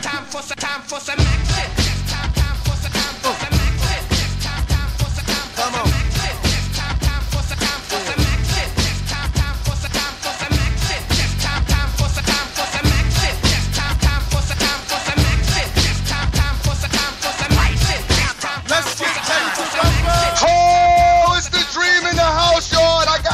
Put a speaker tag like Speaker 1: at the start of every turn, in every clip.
Speaker 1: Time for some action. Time for some action.
Speaker 2: Come on.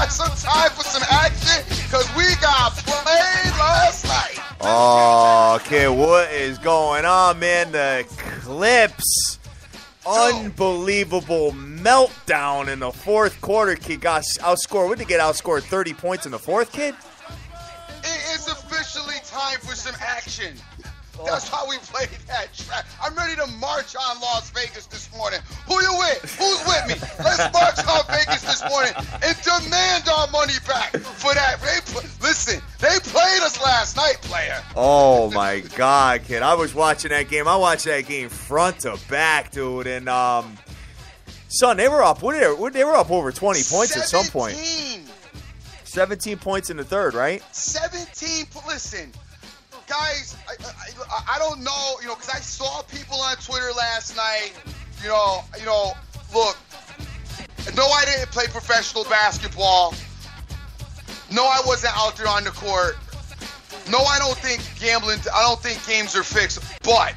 Speaker 3: Some time for some action because we got played last night.
Speaker 4: Oh, kid, what is going on, man? The Clips, unbelievable meltdown in the fourth quarter. Kid got outscored. What did they get outscored? 30 points in the fourth, kid?
Speaker 3: It is officially time for some action. That's how we played that track. I'm ready to march on Las Vegas this morning. Who you with? Who's with me? Let's march on Vegas this morning and demand our money back for that. Listen, they played us last night, player.
Speaker 4: Oh, my God, kid. I was watching that game. I watched that game front to back, dude. And, son, they were up. They were up over 20 points at some point. 17 points in the third, right?
Speaker 3: 17. Listen. Guys, I don't know, because I saw people on Twitter last night, look, no, I didn't play professional basketball. No, I wasn't out there on the court. No, I don't think games are fixed. But,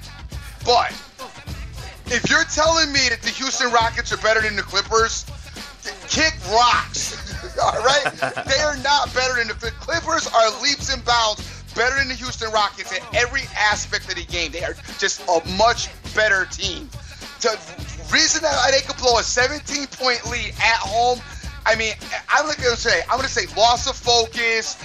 Speaker 3: if you're telling me that the Houston Rockets are better than the Clippers, kick rocks, all right? They are not better than the Clippers are leaps and bounds better than the Houston Rockets in every aspect of the game. They are just a much better team. The reason that they could blow a 17-point lead at home, I mean, I'm going to say loss of focus,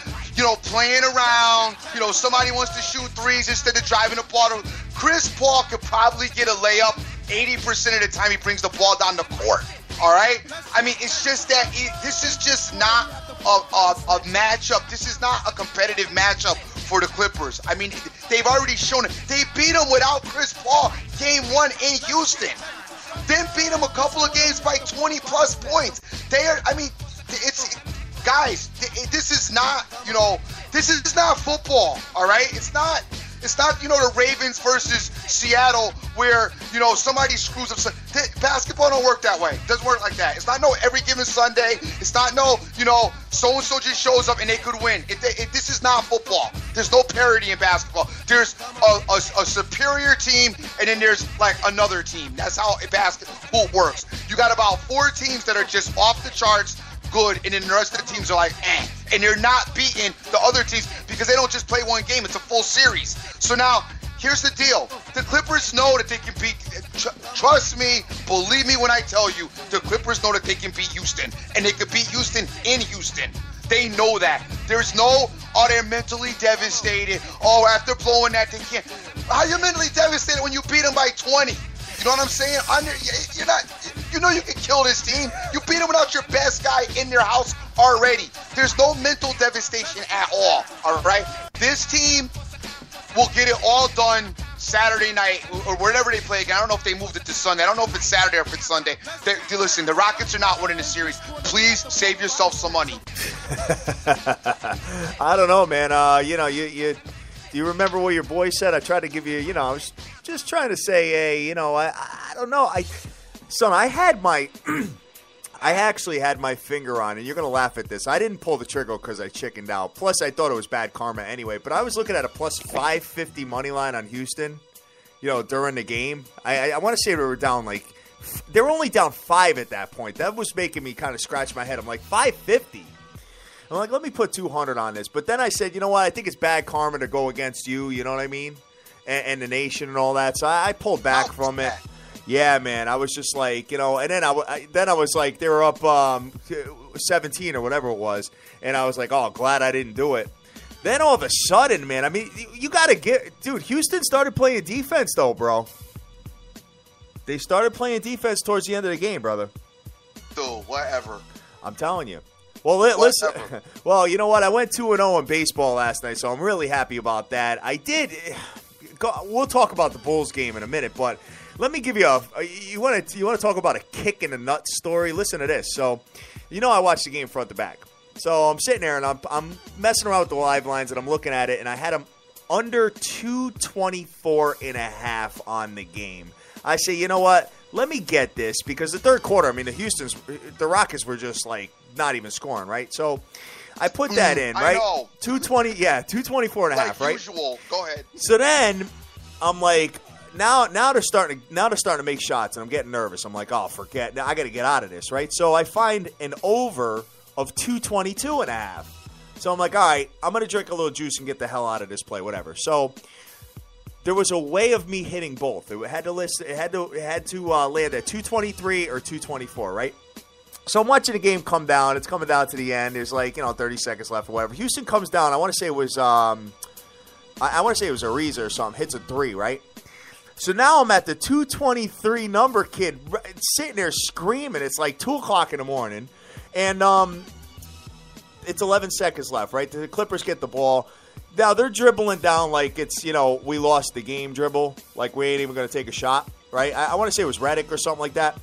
Speaker 3: playing around, somebody wants to shoot threes instead of driving the ball. Chris Paul could probably get a layup 80% of the time he brings the ball down the court. All right? I mean, it's just that this is just not a matchup. This is not a competitive matchup for the Clippers. I mean, they've already shown it. They beat them without Chris Paul game one in Houston. Then beat them a couple of games by 20-plus points. This is not, this is not football, all right? It's not, the Ravens versus Seattle where, somebody screws up. Basketball don't work that way. It doesn't work like that. It's not every given Sunday. It's not so-and-so just shows up and they could win. This is not football. There's no parity in basketball. There's a superior team and then there's like another team. That's how basketball works. You got about 4 teams that are just off the charts good, and then the rest of the teams are like, and they're not beating the other teams because they don't just play one game. It's a full series. So now, here's the deal. The Clippers know that they can beat, trust me, believe me when I tell you, the Clippers know that they can beat Houston, and they can beat Houston in Houston. They know that. There's no, they're mentally devastated. After blowing that, they can't. How are you mentally devastated when you beat them by 20? You know what I'm saying? You're not. You can kill this team. You beat them without your best guy in their house already. There's no mental devastation at all. All right. This team will get it all done Saturday night or wherever they play again. I don't know if they moved it to Sunday. I don't know if it's Saturday or if it's Sunday. Listen, the Rockets are not winning the series. Please save yourself some money.
Speaker 4: I don't know, man. Do you remember what your boy said? I tried to give you, I was just trying to say, hey, I don't know. I actually had my finger on, and you're going to laugh at this. I didn't pull the trigger because I chickened out. Plus, I thought it was bad karma anyway. But I was looking at a plus 550 money line on Houston, during the game. I want to say they were down they were only down 5 at that point. That was making me kind of scratch my head. I'm like, 550? I'm like, let me put 200 on this. But then I said, you know what? I think it's bad karma to go against you. You know what I mean? And the nation and all that. So I pulled back from it. Yeah, man. I was just like, and then I was like, they were up 17 or whatever it was. And I was like, oh, glad I didn't do it. Then all of a sudden, man, I mean, you got to dude, Houston started playing defense though, bro. They started playing defense towards the end of the game, brother.
Speaker 3: Dude, whatever.
Speaker 4: I'm telling you. Well, listen. Well, you know what? I went 2-0 in baseball last night, so I'm really happy about that. I did. We'll talk about the Bulls game in a minute, but let me give you you want to talk about a kick in the nuts story? Listen to this. So, I watched the game front to back. So I'm sitting there and I'm messing around with the live lines and I'm looking at it, and I had them under 224.5 on the game. I say, you know what? Let me get this because the third quarter, I mean, the Rockets were just like not even scoring, right? So I put that in, right?
Speaker 3: I know.
Speaker 4: 224.5,
Speaker 3: like
Speaker 4: right?
Speaker 3: Usual. Go ahead.
Speaker 4: So then I'm like, now they're starting to make shots, and I'm getting nervous. I'm like, oh, forget. Now I got to get out of this, right? So I find an over of 222.5. So I'm like, all right, I'm going to drink a little juice and get the hell out of this play, whatever. So there was a way of me hitting both. It had to land at 223 or 224, right? So I'm watching the game come down. It's coming down to the end. There's 30 seconds left or whatever. Houston comes down. I want to say it was Ariza or something. Hits a 3, right? So now I'm at the 223 number, kid, sitting there screaming. It's like 2 o'clock in the morning, and it's 11 seconds left, right? The Clippers get the ball. Now they're dribbling down like it's, we lost the game dribble, like we ain't even going to take a shot, right? I want to say it was Redick or something like that.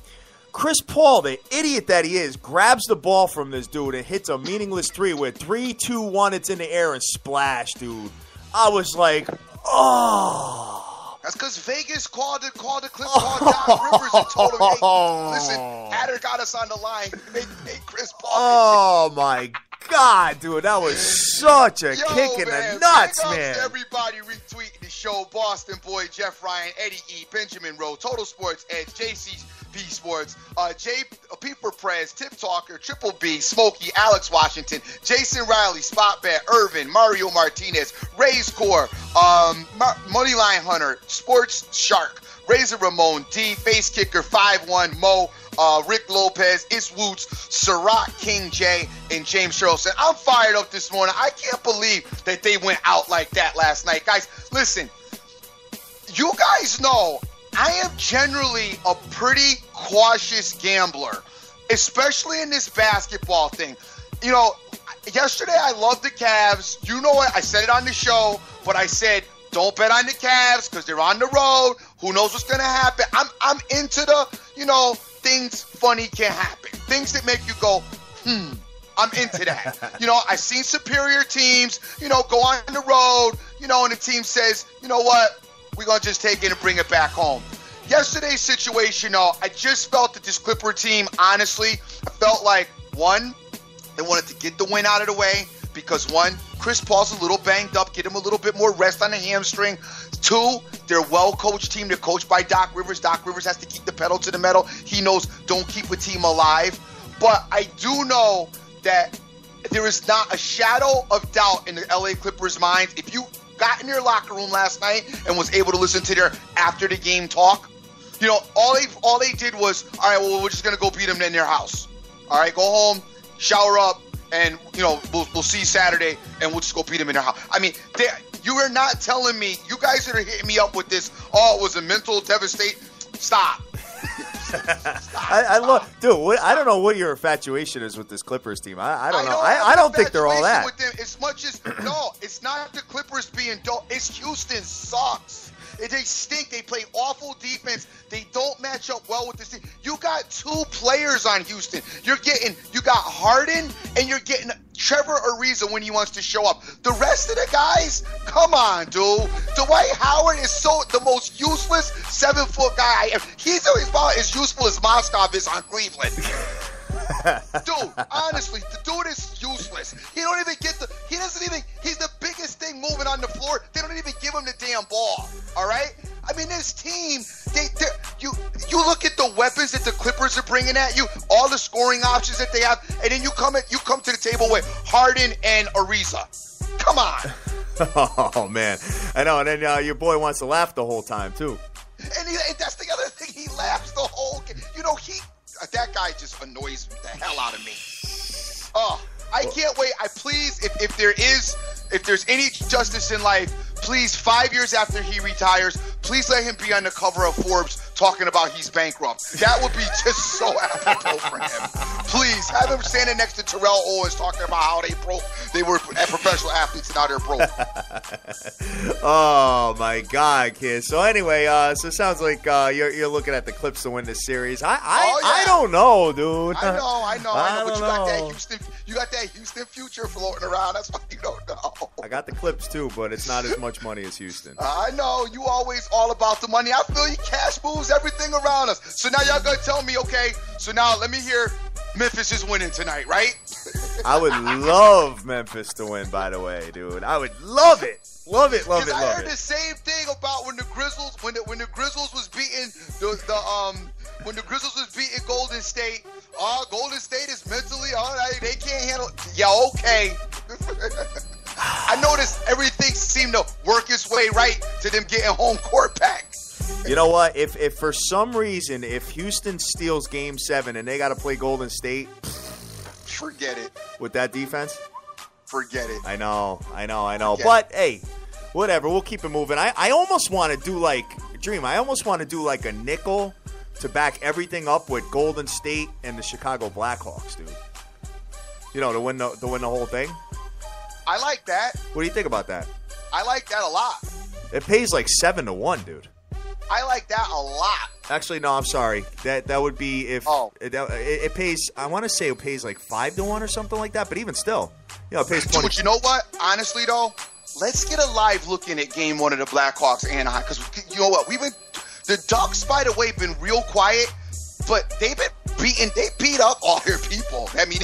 Speaker 4: Chris Paul, the idiot that he is, grabs the ball from this dude and hits a meaningless 3 with 3, 2, 1, it's in the air and splash, dude. I was like, oh.
Speaker 3: That's because Vegas called Doc Rivers and told him, hey, listen, Adder got us on the line. Make Chris Paul.
Speaker 4: Oh, my God, dude. That was such a kick in the nuts,
Speaker 3: big ups
Speaker 4: man.
Speaker 3: To everybody retweeting the show. Boston Boy, Jeff Ryan, Eddie E, Benjamin Rowe, Total Sports Edge, JC B Sports, P for Prez, Tip Talker, Triple B, Smokey, Alex Washington, Jason Riley, Spot Bet, Irvin, Mario Martinez, Ray's Core, Moneyline Hunter, Sports Shark, Razor Ramon, D, Face Kicker, 5-1, Mo, Rick Lopez, Is Woots, Sirach, King J, and James Sherrilson. I'm fired up this morning. I can't believe that they went out like that last night. Guys, listen, you guys know I am generally a pretty cautious gambler, especially in this basketball thing. Yesterday I loved the Cavs. You know what? I said it on the show, but I said, don't bet on the Cavs because they're on the road. Who knows what's going to happen? I'm into the, things funny can happen. Things that make you go, I'm into that. I've seen superior teams, go on the road, and the team says, you know what? We're going to just take it and bring it back home. Yesterday's situation, though, I just felt that this Clipper team, honestly, I felt like, one, they wanted to get the win out of the way because, one, Chris Paul's a little banged up, get him a little bit more rest on the hamstring. Two, they're a well-coached team. They're coached by Doc Rivers. Doc Rivers has to keep the pedal to the metal. He knows don't keep a team alive. But I do know that there is not a shadow of doubt in the LA Clippers' minds. If you got in their locker room last night and was able to listen to their after the game talk, all they did was, all right, well, we're just gonna go beat them in their house. All right, go home, shower up, and we'll see Saturday, and we'll just go beat them in their house. I mean, you are not telling me, you guys that are hitting me up with this, oh, it was a mental devastation. Stop.
Speaker 4: I love, dude. I don't know what your infatuation is with this Clippers team. I don't know. I don't think they're all that.
Speaker 3: With them as much as no, it's not the Clippers being dull. It's Houston sucks. They stink. They play awful defense. They don't match up well with this team. You got 2 players on Houston. You got Harden and you're getting Trevor Ariza when he wants to show up. The rest of the guys, come on, dude. Dwight Howard is the most useless 7-foot guy. He's about as useful as Moskov is on Cleveland. Dude, honestly, the dude is useless. He's the biggest thing moving on the floor. They don't even give him the damn ball. All right? I mean, this team, you look at the weapons that the Clippers are bringing at you, all the scoring options that they have, and then you come to the table with Harden and Ariza. Come on.
Speaker 4: Oh, man. I know, and then your boy wants to laugh the whole time, too.
Speaker 3: And that's the other thing. He laughs the whole game. That guy just annoys the hell out of me. Oh, I can't wait. If there's any justice in life, please, 5 years after he retires, please let him be on the cover of Forbes talking about he's bankrupt. That would be just so apropos for him. Please, have him standing next to Terrell Owens talking about how they were professional athletes and now they're broke.
Speaker 4: Oh, my God, kid. So anyway, so it sounds like you're looking at the Clips to win this series. I don't know, dude.
Speaker 3: I know, but you got that Houston future floating around. That's why you don't know.
Speaker 4: I got the Clips too, but it's not as much money as Houston.
Speaker 3: I know. You always all about the money. I feel you. Cash moves everything around us. So now y'all going to tell me, okay, so now let me hear Memphis is winning tonight, right?
Speaker 4: I would love Memphis to win, by the way, dude. I would love it. Love it, love it,
Speaker 3: I
Speaker 4: love
Speaker 3: heard
Speaker 4: it.
Speaker 3: the same thing about when the Grizzlies, when the Grizzlies was beating when the Grizzlies was beating Golden State. Golden State is mentally, they can't handle. Yeah, okay. I noticed everything seemed to work its way right to them getting home court back.
Speaker 4: You know what? If for some reason, if Houston steals Game 7 and they got to play Golden State,
Speaker 3: forget it.
Speaker 4: With that defense,
Speaker 3: forget it.
Speaker 4: I know. But hey, whatever. We'll keep it moving. I almost want to do like Dream. I almost want to do like a nickel to back everything up with Golden State and the Chicago Blackhawks, dude. You know, to win the whole thing.
Speaker 3: I like that.
Speaker 4: What do you think about that?
Speaker 3: I like that a lot.
Speaker 4: It pays like 7-1, dude.
Speaker 3: I like that a lot.
Speaker 4: Actually, no, I'm sorry. That would be if it pays. I want to say it pays like 5-1 or something like that. But even still, it pays 20.
Speaker 3: But you know what? Honestly, though, let's get a live look in at Game 1 of the Blackhawks Anaheim, because you know what? The Ducks, by the way, been real quiet, but they've been beating. They beat up all their people. I mean,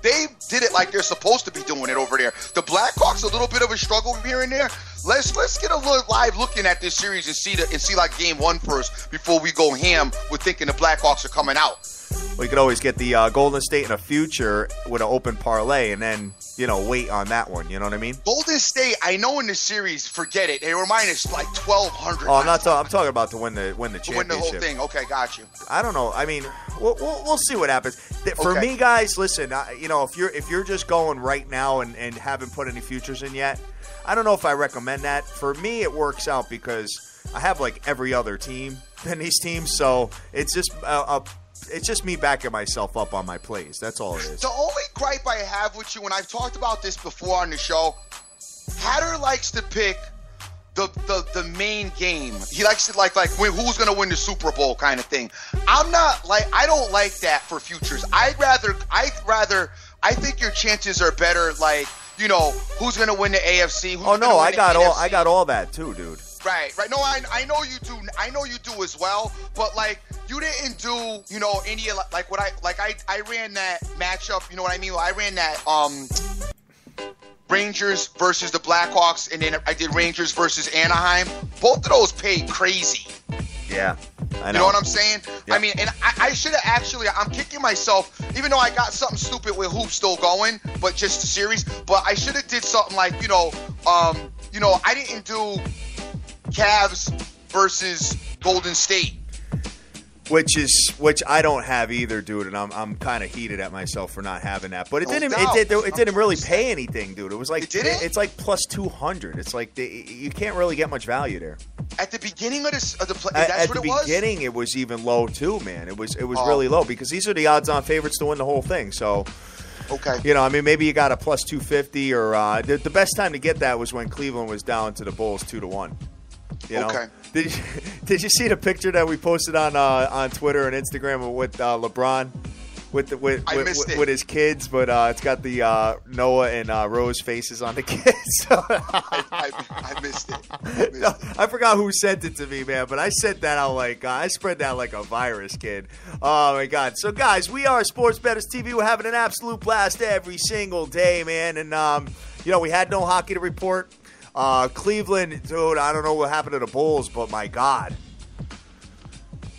Speaker 3: they did it like they're supposed to be doing it over there. The Blackhawks a little bit of a struggle here and there. Let's get a little live looking at this series and see like Game 1 first before we go ham with thinking the Blackhawks are coming out.
Speaker 4: We could always get the Golden State in a future with an open parlay and then, wait on that one. You know what I mean?
Speaker 3: Golden State, I know in the series, forget it. They were minus like 1,200.
Speaker 4: Oh, I'm talking about to win the championship.
Speaker 3: To win the whole thing. Okay, got you.
Speaker 4: I don't know. I mean, we'll see what happens. For me, guys, listen. If you're just going right now and haven't put any futures in yet, I don't know if I recommend that. For me, it works out because I have like every other team than these teams, so it's just it's just me backing myself up on my plays. That's all it is.
Speaker 3: The only gripe I have with you, and I've talked about this before on the show, Hatter likes to pick the main game. He likes to like who's going to win the Super Bowl kind of thing. I don't like that for futures. I think your chances are better like, who's going to win the AFC.
Speaker 4: I got all that too, dude.
Speaker 3: Right. No, I know you do. I know you do as well. But like, you didn't do, any like what I ran that matchup. You know what I mean? I ran that Rangers versus the Blackhawks, and then I did Rangers versus Anaheim. Both of those paid crazy.
Speaker 4: Yeah, I know.
Speaker 3: You know what I'm saying?
Speaker 4: Yep.
Speaker 3: I mean, and I should have actually. I'm kicking myself, even though I got something stupid with hoops still going, but just the series. But I should have did something like, I didn't do Cavs versus Golden State,
Speaker 4: which I don't have either, dude, and I'm kind of heated at myself for not having that. But it didn't really pay anything, dude. It was like it's like plus 200. It's like you can't really get much value there.
Speaker 3: At the beginning of that's what it was?
Speaker 4: At the beginning, it was even low too, man. It was really low because these are the odds-on favorites to win the whole thing. So.
Speaker 3: Okay.
Speaker 4: Maybe you got a plus 250 or the best time to get that was when Cleveland was down to the Bulls 2-1.
Speaker 3: Okay.
Speaker 4: Did you see the picture that we posted on Twitter and Instagram with LeBron with his kids? But it's got the Noah and Rose faces on the kids.
Speaker 3: I missed it.
Speaker 4: I forgot who sent it to me, man. But I sent that out I spread that like a virus, kid. Oh my God! So guys, we are Sports Bettors TV. We're having an absolute blast every single day, man. And we had no hockey to report. Cleveland, dude, I don't know what happened to the Bulls, but my God.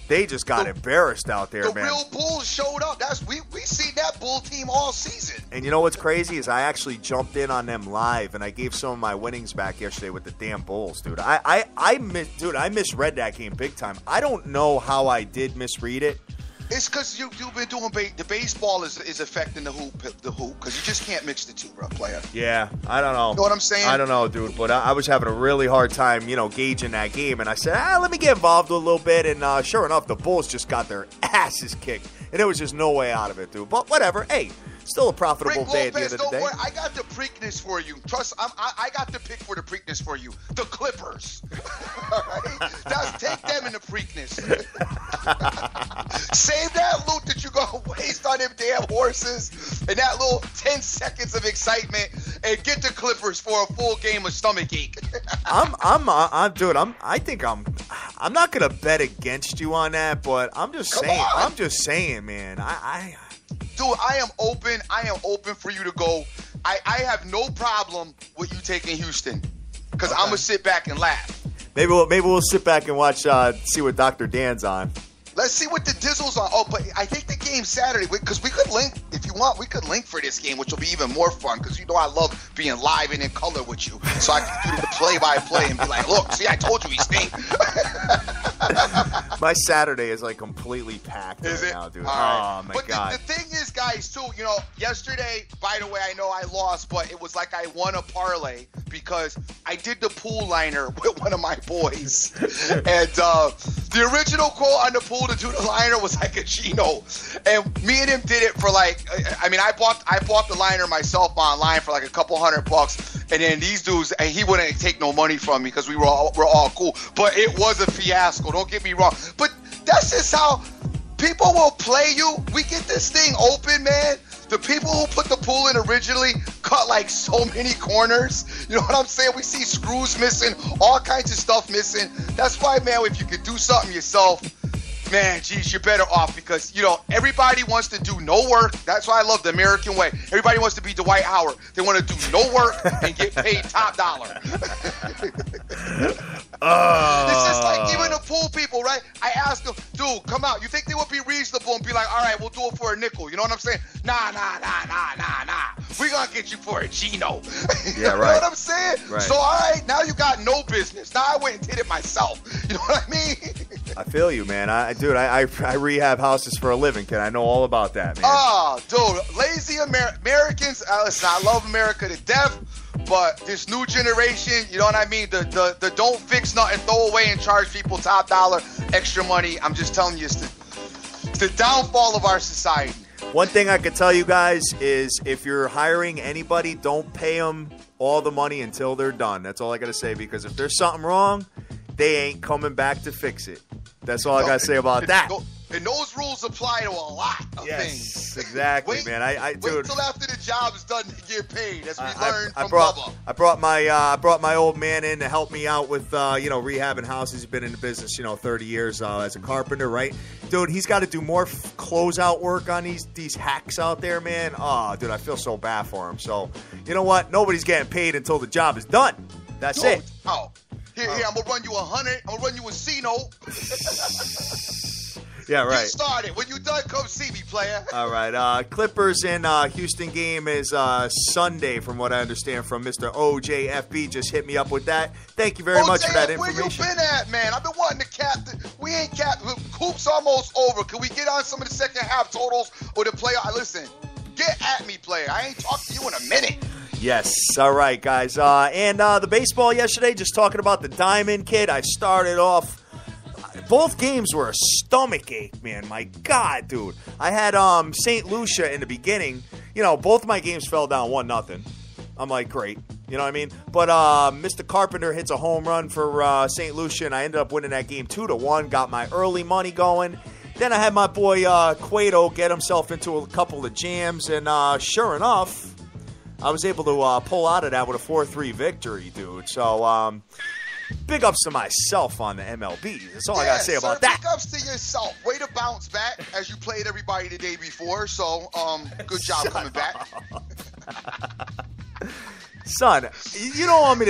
Speaker 4: They just got embarrassed out there, man.
Speaker 3: The real Bulls showed up. We seen that Bull team all season.
Speaker 4: And you know what's crazy is I actually jumped in on them live, and I gave some of my winnings back yesterday with the damn Bulls, dude. I misread that game big time. I don't know how I did misread it.
Speaker 3: It's because you've been doing the baseball is affecting the hoop because you just can't mix the two, bro, player.
Speaker 4: Yeah, I don't know.
Speaker 3: You know what I'm saying?
Speaker 4: I don't know, dude, but I was having a really hard time, gauging that game, and I said, let me get involved a little bit, and sure enough, the Bulls just got their asses kicked, and there was just no way out of it, dude. But whatever, hey. Still a profitable day at the end of the day.
Speaker 3: Worry. I got the Preakness for you. Trust, I got the pick for the Preakness for you. The Clippers. All right? Take them in the Preakness. Save that loot that you're going to waste on them damn horses and that little 10 seconds of excitement and get the Clippers for a full game of stomach ache.
Speaker 4: I'm not gonna bet against you on that, but I'm just saying, man.
Speaker 3: Dude, I am open. I am open for you to go. I have no problem with you taking Houston because I'm gonna sit back and laugh.
Speaker 4: Maybe we'll sit back and watch, see what Dr. Dan's on.
Speaker 3: Let's see what the Dizzle's on. Oh, but I think the game's Saturday because we could link, if you want, we could link for this game, which will be even more fun because you know I love being live and in color with you. So I can do the play-by-play and be like, look, see, I told you he stink.
Speaker 4: My Saturday is like completely packed now, dude.
Speaker 3: Right.
Speaker 4: Oh, my
Speaker 3: but
Speaker 4: God.
Speaker 3: The thing is, guys, too, you know, yesterday, by the way, I know I lost, but it was like I won a parlay because I did the pool liner with one of my boys. And the original quote on the pool to do the liner was like a Gino. And me and him did it for like, I mean, I bought the liner myself online for like a couple $100. And then these dudes, and he wouldn't take no money from me because we're all cool. But it was a fiasco. Don't get me wrong. But that's just how people will play you. We get this thing open, man. The people who put the pool in originally cut like so many corners. You know what I'm saying? We see screws missing, all kinds of stuff missing. That's why, man, if you could do something yourself, man, geez, you're better off because, you know, everybody wants to do no work. That's why I love the American way. Everybody wants to be Dwight Howard. They want to do no work and get paid top dollar. It's just like even the pool people, right? I asked them, dude, come out. You think they would be reasonable and be like, all right, we'll do it for a nickel. You know what I'm saying? Nah. We're going to get you for a Gino.
Speaker 4: Yeah, right.
Speaker 3: You know what I'm saying?
Speaker 4: Right.
Speaker 3: So, all right, now you got no business. Now I went and did it myself. You know what I mean?
Speaker 4: I feel you, man. I rehab houses for a living, kid. I know all about that, man.
Speaker 3: Oh, dude, lazy Americans. Listen, I love America to death, but this new generation, you know what I mean? The don't fix nothing, throw away and charge people top dollar, extra money. I'm just telling you, it's the downfall of our society.
Speaker 4: One thing I could tell you guys is if you're hiring anybody, don't pay them all the money until they're done. That's all I got to say, because if there's something wrong, they ain't coming back to fix it. That's all I got to say about that.
Speaker 3: And those rules apply to a lot of things.
Speaker 4: Yes, exactly, man.
Speaker 3: Wait until after the job is done to get paid, as we learned from
Speaker 4: Bubba.
Speaker 3: I
Speaker 4: brought my old man in to help me out with rehabbing houses. He's been in the business 30 years as a carpenter, right? Dude, he's got to do more closeout work on these hacks out there, man. Oh, dude, I feel so bad for him. So, you know what? Nobody's getting paid until the job is done. That's it.
Speaker 3: Oh. Here, I'm going to run you 100. I'm going to run you a C-note.
Speaker 4: Yeah, right.
Speaker 3: Get started. When you done, come see me, player.
Speaker 4: All right. Clippers and Houston game is Sunday, from what I understand from Mr. OJFB. Just hit me up with that. Thank you very much for that information.
Speaker 3: Where you been at, man? I've been wanting to cap. We ain't cap. Hoop's almost over. Can we get on some of the second half totals or the playoff? Listen, get at me, player. I ain't talked to you in a minute.
Speaker 4: Yes. All right, guys. And the baseball yesterday, just talking about the Diamond kid. I started off. Both games were a stomach ache, man. My God, dude. I had St. Lucia in the beginning. You know, both my games fell down 1-0. I'm like, great. You know what I mean? But Mr. Carpenter hits a home run for St. Lucia, and I ended up winning that game 2-1. Got my early money going. Then I had my boy Cueto get himself into a couple of jams, and sure enough, I was able to pull out of that with a 4-3 victory, dude. So, big ups to myself on the MLB. That's all I got to say about that.
Speaker 3: Big ups to yourself. Way to bounce back as you played everybody the day before. So, good job coming back.
Speaker 4: Son, you don't want me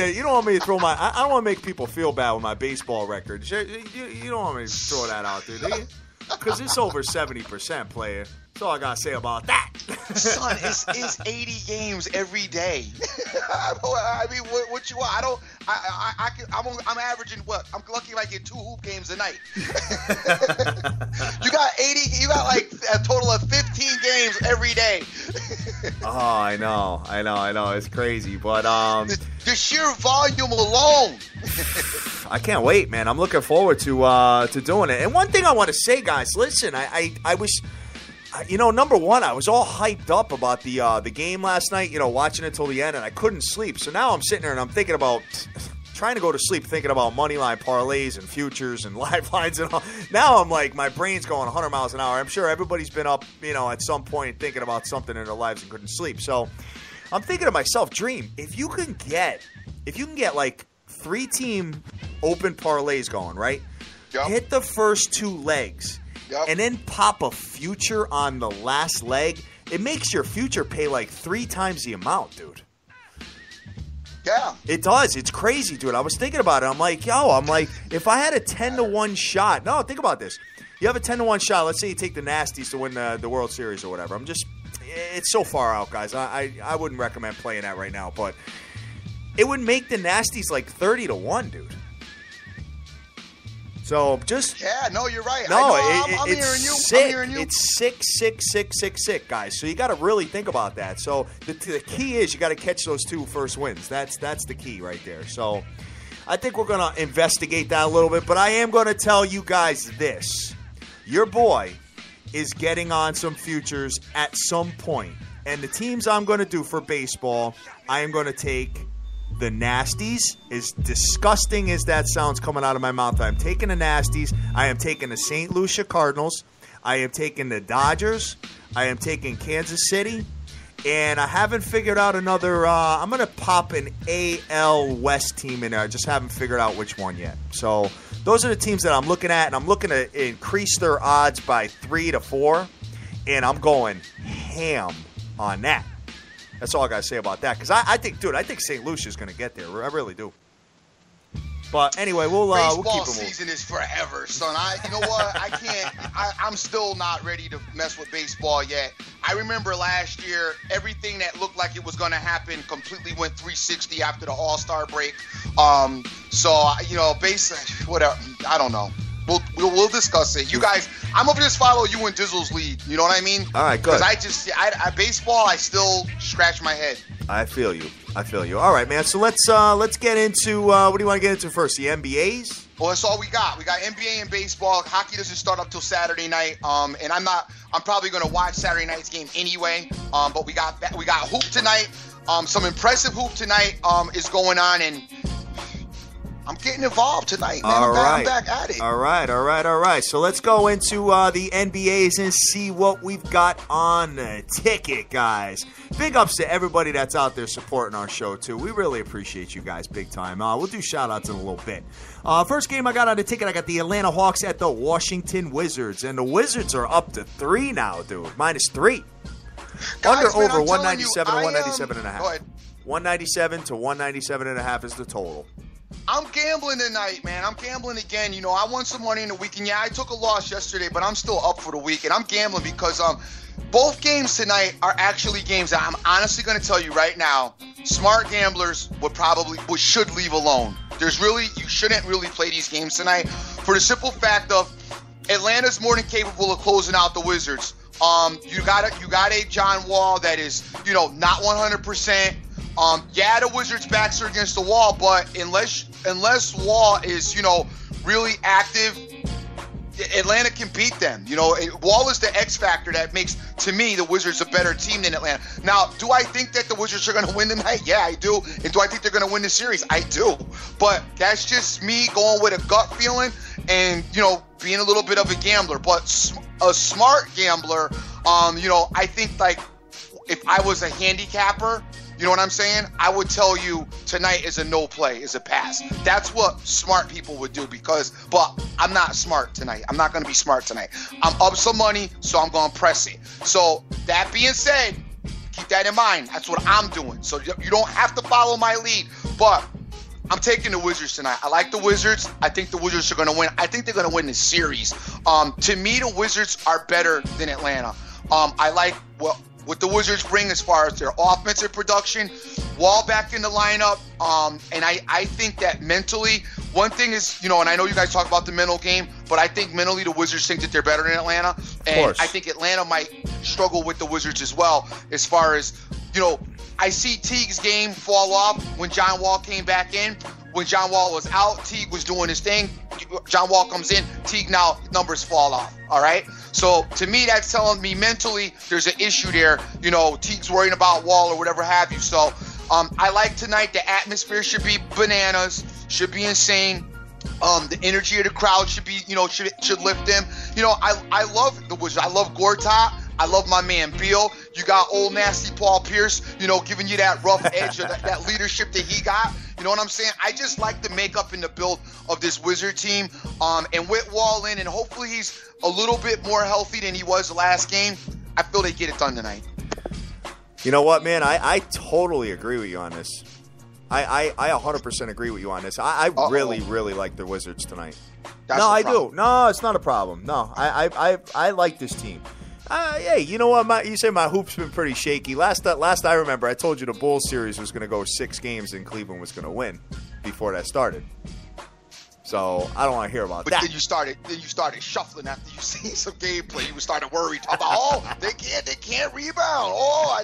Speaker 4: to throw my. I don't want to make people feel bad with my baseball record. You don't want me to throw that out there, do you? Because it's over 70%, player. That's all I gotta say about that.
Speaker 3: Son, it's 80 games every day. I mean, what you want? I'm averaging what? I'm lucky if I get 2 hoop games a night. You got 80. You got like a total of 15 games every day.
Speaker 4: Oh, I know. It's crazy, but
Speaker 3: the sheer volume alone.
Speaker 4: I can't wait, man. I'm looking forward to doing it. And one thing I want to say, guys, listen, I was. Number one, I was all hyped up about the game last night, watching it till the end, and I couldn't sleep. So now I'm sitting there and I'm thinking about trying to go to sleep, thinking about money line parlays and futures and live lines and all. Now I'm like, my brain's going 100 miles an hour. I'm sure everybody's been up, at some point thinking about something in their lives and couldn't sleep. So I'm thinking to myself, Dream, if you can get like 3-team open parlays going, right?
Speaker 3: Yep.
Speaker 4: Hit the first 2 legs, and then pop a future on the last leg. It makes your future pay like 3 times the amount, dude.
Speaker 3: Yeah.
Speaker 4: It does. It's crazy, dude. I was thinking about it. I'm like, if I had a 10-1 shot. No, think about this. You have a 10-1 shot. Let's say you take the Nasties to win the World Series or whatever. It's so far out, guys. I wouldn't recommend playing that right now, but it would make the Nasties like 30-1, dude. So just
Speaker 3: you're right.
Speaker 4: No,
Speaker 3: I'm
Speaker 4: it's
Speaker 3: hearing you.
Speaker 4: sick.
Speaker 3: I'm hearing you.
Speaker 4: It's sick, guys. So you got to really think about that. So the key is you got to catch those 2 first wins. That's the key right there. So I think we're going to investigate that a little bit, but I am going to tell you guys this. Your boy is getting on some futures at some point. And the teams I'm going to do for baseball, I am going to take the Nasties. As disgusting as that sounds coming out of my mouth, I'm taking the Nasties. I am taking the St. Lucia Cardinals. I am taking the Dodgers. I am taking Kansas City. And I haven't figured out another I'm going to pop an AL West team in there. I just haven't figured out which one yet. So those are the teams that I'm looking at, and I'm looking to increase their odds by 3 to 4, and I'm going ham on that. That's all I got to say about that. Because I think St. Lucia's going to get there. I really do. But anyway, we'll keep
Speaker 3: Baseball
Speaker 4: it moving.
Speaker 3: season is forever, son. You know what? I can't. I'm still not ready to mess with baseball yet. I remember last year, everything that looked like it was going to happen completely went 360 after the All-Star break. So basically, whatever. I don't know. We'll discuss it. You guys, I'm gonna just follow you and Dizzle's lead. You know what I mean?
Speaker 4: All right, good.
Speaker 3: Because baseball, I still scratch my head.
Speaker 4: I feel you. All right, man. So let's get into what do you want to get into first? The NBAs?
Speaker 3: Well, that's all we got. We got NBA and baseball. Hockey doesn't start up till Saturday night. And I'm probably gonna watch Saturday night's game anyway. But we got hoop tonight. Some impressive hoop tonight is going on, and I'm getting involved tonight, man. I'm back at it.
Speaker 4: All right. So let's go into the NBAs and see what we've got on the ticket, guys. Big ups to everybody that's out there supporting our show, too. We really appreciate you guys big time. We'll do shout-outs in a little bit. First game I got on the ticket, I got the Atlanta Hawks at the Washington Wizards. And the Wizards are up to 3 now, dude. -3.
Speaker 3: Guys,
Speaker 4: over
Speaker 3: man,
Speaker 4: 197 and 197.5.
Speaker 3: Go ahead.
Speaker 4: 197 to 197.5 is the total.
Speaker 3: I'm gambling tonight, man. I'm gambling again. I won some money in the weekend. Yeah, I took a loss yesterday, but I'm still up for the week. And I'm gambling because both games tonight are actually games that I'm honestly going to tell you right now, smart gamblers should leave alone. You shouldn't really play these games tonight for the simple fact of Atlanta's more than capable of closing out the Wizards. You got a John Wall that is, not 100%. The Wizards' backs are against the wall, but unless Wall is, really active, Atlanta can beat them. Wall is the X factor that makes, to me, the Wizards a better team than Atlanta. Now, do I think that the Wizards are going to win tonight? Yeah, I do. And do I think they're going to win the series? I do. But that's just me going with a gut feeling and, being a little bit of a gambler. But a smart gambler, I think, like, if I was a handicapper, you know what I'm saying? I would tell you tonight is a no play, is a pass. That's what smart people would do but I'm not smart tonight. I'm not going to be smart tonight. I'm up some money, so I'm going to press it. So that being said, keep that in mind. That's what I'm doing. So you don't have to follow my lead, but I'm taking the Wizards tonight. I like the Wizards. I think the Wizards are going to win. I think they're going to win this series. To me, the Wizards are better than Atlanta. I like what the Wizards bring as far as their offensive production, Wall back in the lineup, and I think that mentally, one thing is, and I know you guys talk about the mental game, but I think mentally the Wizards think that they're better than Atlanta, and I think Atlanta might struggle with the Wizards as well as far as, I see Teague's game fall off when John Wall came back in. When John Wall was out, Teague was doing his thing. John Wall comes in, Teague now numbers fall off. All right. So to me, that's telling me mentally there's an issue there. Teague's worrying about Wall or whatever have you. So I like tonight. The atmosphere should be bananas, should be insane. The energy of the crowd should be, should lift them. I love the Wizards. I love Gortat. I love my man Beal. You got old nasty Paul Pierce, giving you that rough edge or that leadership that he got. You know what I'm saying? I just like the makeup and the build of this Wizard team. And with Wall in, and hopefully he's a little bit more healthy than he was last game, I feel they get it done tonight.
Speaker 4: You know what, man? I totally agree with you on this. I 100% agree with you on this. I really, really like the Wizards tonight. I do. No, it's not a problem. No, I like this team. Hey, you know what? You say my hoop's been pretty shaky. Last I remember, I told you the Bulls series was going to go 6 games and Cleveland was going to win before that started. So I don't want to hear about that.
Speaker 3: But then you started shuffling after you see some gameplay. You started worried about, they can't rebound.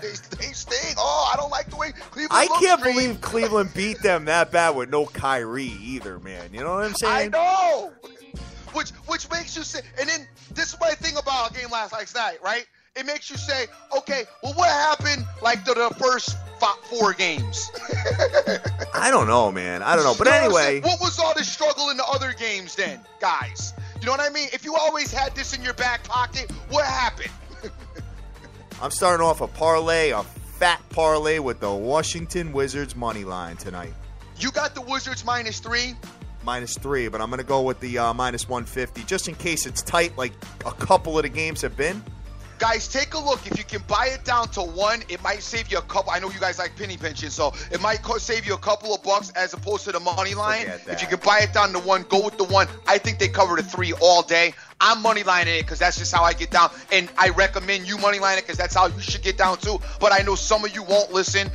Speaker 3: They stink. I don't like the way Cleveland
Speaker 4: I
Speaker 3: looks.
Speaker 4: can't believe Cleveland beat them that bad with no Kyrie either, man. You know what I'm saying?
Speaker 3: I know. Which makes you say, and then this is my thing about a game last night, right? It makes you say, okay, well, what happened like to the first 4 games?
Speaker 4: I don't know, man. I don't know. But anyway.
Speaker 3: What was all this struggle in the other games then, guys? You know what I mean? If you always had this in your back pocket, what happened?
Speaker 4: I'm starting off a fat parlay with the Washington Wizards money line tonight.
Speaker 3: You got the Wizards -3?
Speaker 4: -3, but I'm going to go with the -150 just in case it's tight like a couple of the games have been.
Speaker 3: Guys, take a look. If you can buy it down to 1, it might save you a couple. I know you guys like penny pinching, so it might save you a couple of bucks as opposed to the money line. If you can buy it down to 1, go with the 1. I think they cover the 3 all day. I'm money lining it because that's just how I get down, and I recommend you money line it because that's how you should get down too. But I know some of you won't listen,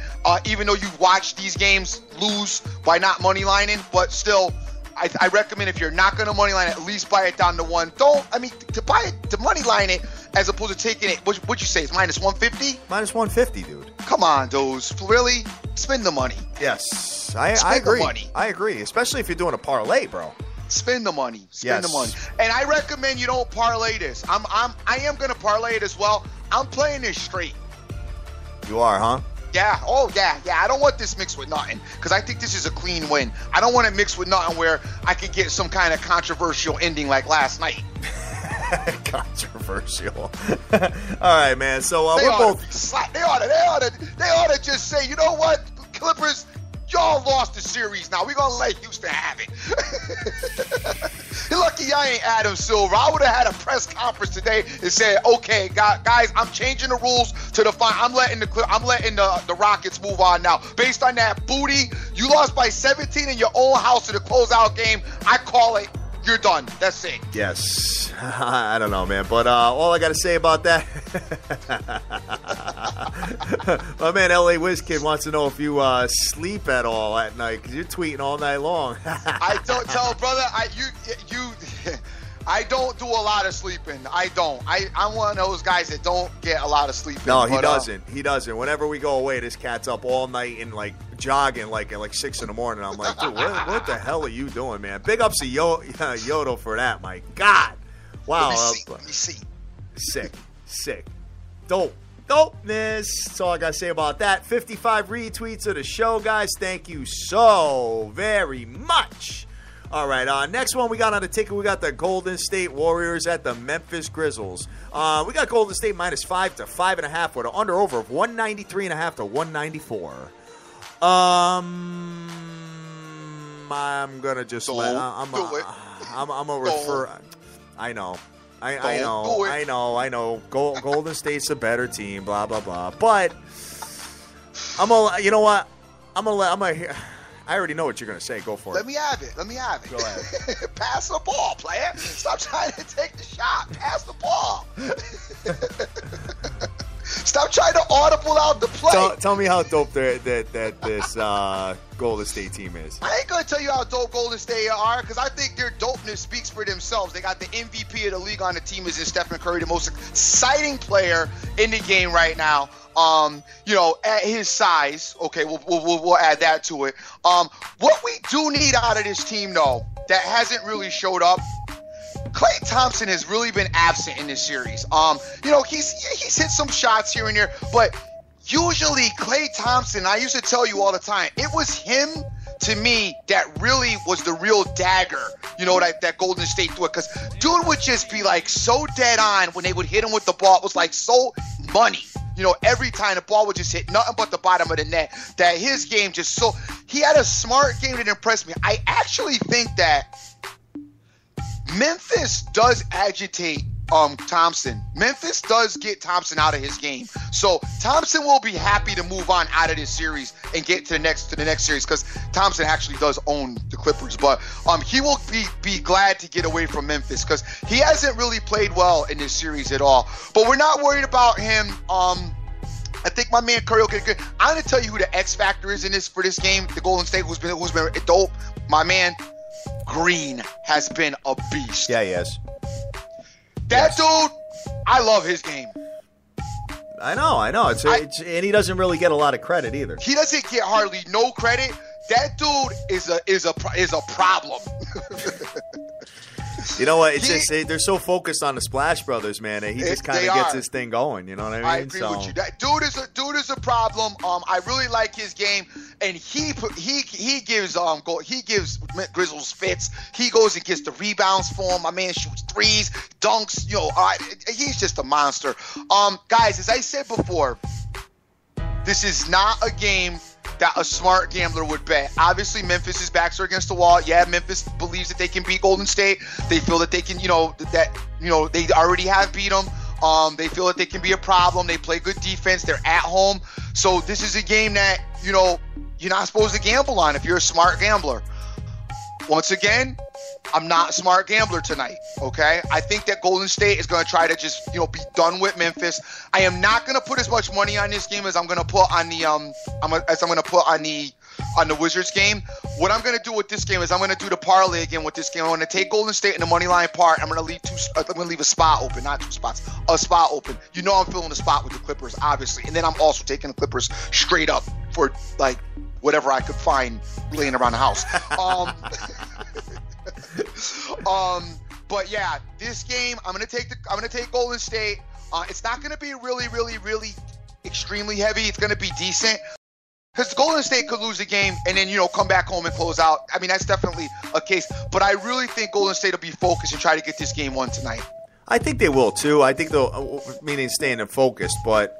Speaker 3: even though you watch these games lose by not money lining. But still, I recommend if you're not going to money line it, at least buy it down to 1. To buy it, to money line it, as opposed to taking it, what'd you say, it's -150?
Speaker 4: -150, dude.
Speaker 3: Come on, dudes. Really? Spend the money.
Speaker 4: Yes. I agree. The money. I agree, especially if you're doing a parlay, bro.
Speaker 3: Spend the money. Spend the money. And I recommend you don't parlay this. I am going to parlay it as well. I'm playing this straight.
Speaker 4: You are, huh?
Speaker 3: Yeah. Oh, yeah. I don't want this mixed with nothing because I think this is a clean win. I don't want it mixed with nothing where I could get some kind of controversial ending like last night.
Speaker 4: Controversial. All right, man. So we're both.
Speaker 3: They ought to just say, you know what, Clippers, y'all lost the series. Now we're gonna let Houston have it. You're lucky I ain't Adam Silver. I would have had a press conference today and said, okay, guys, I'm changing the rules to the fine. I'm letting the Rockets move on now. Based on that booty, you lost by 17 in your own house in the closeout game. I call it. You're done. That's it.
Speaker 4: Yes. I don't know, man. But all I got to say about that, my man LA WizKid wants to know if you sleep at all at night because you're tweeting all night long.
Speaker 3: I don't tell, brother. I don't do a lot of sleeping. I don't. I'm one of those guys that don't get a lot of sleeping.
Speaker 4: No, he doesn't. He doesn't. Whenever we go away, this cat's up all night and like jogging like at 6 in the morning. I'm like, dude, what the hell are you doing, man? Big ups to Yodo for that, my God. Wow.
Speaker 3: Let me see.
Speaker 4: Sick. Dopeness. That's all I got to say about that. 55 retweets of the show, guys. Thank you so very much. All right, next one we got on the ticket, we got the Golden State Warriors at the Memphis Grizzlies. We got Golden State -5 to 5.5 with an under-over of 193.5 to 194. I'm going to just let... I'm going to refer... I know. I know. Golden State's a better team, blah, blah, blah. But, you know what? I already know what you're going to say. Go for it.
Speaker 3: Let me have it.
Speaker 4: Go ahead.
Speaker 3: Pass the ball, player. Stop trying to take the shot. Pass the ball. Stop trying to audible out the play.
Speaker 4: Tell me how dope that this Golden State team is.
Speaker 3: I ain't going to tell you how dope Golden State are because I think their dopeness speaks for themselves. They got the MVP of the league on the team is Stephen Curry, the most exciting player in the game right now. At his size, okay, we'll add that to it. What we do need out of this team, though, that hasn't really showed up, Klay Thompson has really been absent in this series. He's hit some shots here and there, but usually Klay Thompson, I used to tell you all the time, it was him to me, that really was the real dagger, you know, that Golden State threw it. Because dude would just be like so dead on when they would hit him with the ball. It was like so money. You know, every time the ball would just hit nothing but the bottom of the net. That his game just so, he had a smart game that impressed me. I actually think that Memphis does agitate Thompson. Memphis does get Thompson out of his game. So Thompson will be happy to move on out of this series and get to the next series, because Thompson actually does own the Clippers. But he will be glad to get away from Memphis, because he hasn't really played well in this series at all. But we're not worried about him. I think my man Curry will get good. I'm gonna tell you who the X factor is in this for this game. The Golden State, who's been dope. My man Green has been a beast.
Speaker 4: Yeah, he has.
Speaker 3: That dude, I love his game.
Speaker 4: I know. And he doesn't really get a lot of credit either.
Speaker 3: He doesn't get hardly no credit. That dude is a problem.
Speaker 4: You know what? It's just they're so focused on the Splash Brothers, man. He just kind of gets his thing going. You know what I mean?
Speaker 3: I agree with you. That dude is a problem. I really like his game, and he gives Grizzles fits. He goes and gets the rebounds for him. My man shoots threes, dunks. You know, he's just a monster. Guys, as I said before, this is not a game that a smart gambler would bet. Obviously, Memphis's backs are against the wall. Yeah, Memphis believes that they can beat Golden State. They feel that they can, they already have beat them. They feel that they can be a problem. They play good defense. They're at home. So this is a game that, you're not supposed to gamble on if you're a smart gambler. Once again, I'm not a smart gambler tonight, okay? I think that Golden State is going to try to just, be done with Memphis. I am not going to put as much money on this game as I'm going to put on the on the Wizards game. What I'm going to do with this game is I'm going to do the parlay again with this game. I'm going to take Golden State in the money line part. I'm going to leave a spot open, not two spots, a spot open. I'm filling the spot with the Clippers, obviously, and then I'm also taking the Clippers straight up for like whatever I could find laying around the house. But yeah, this game I'm gonna take Golden State. It's not gonna be really, really, really extremely heavy. It's gonna be decent, because Golden State could lose the game and then come back home and close out. I mean, that's definitely a case. But I really think Golden State will be focused and try to get this game won tonight.
Speaker 4: I think they will too. I think they'll, meaning staying focused, but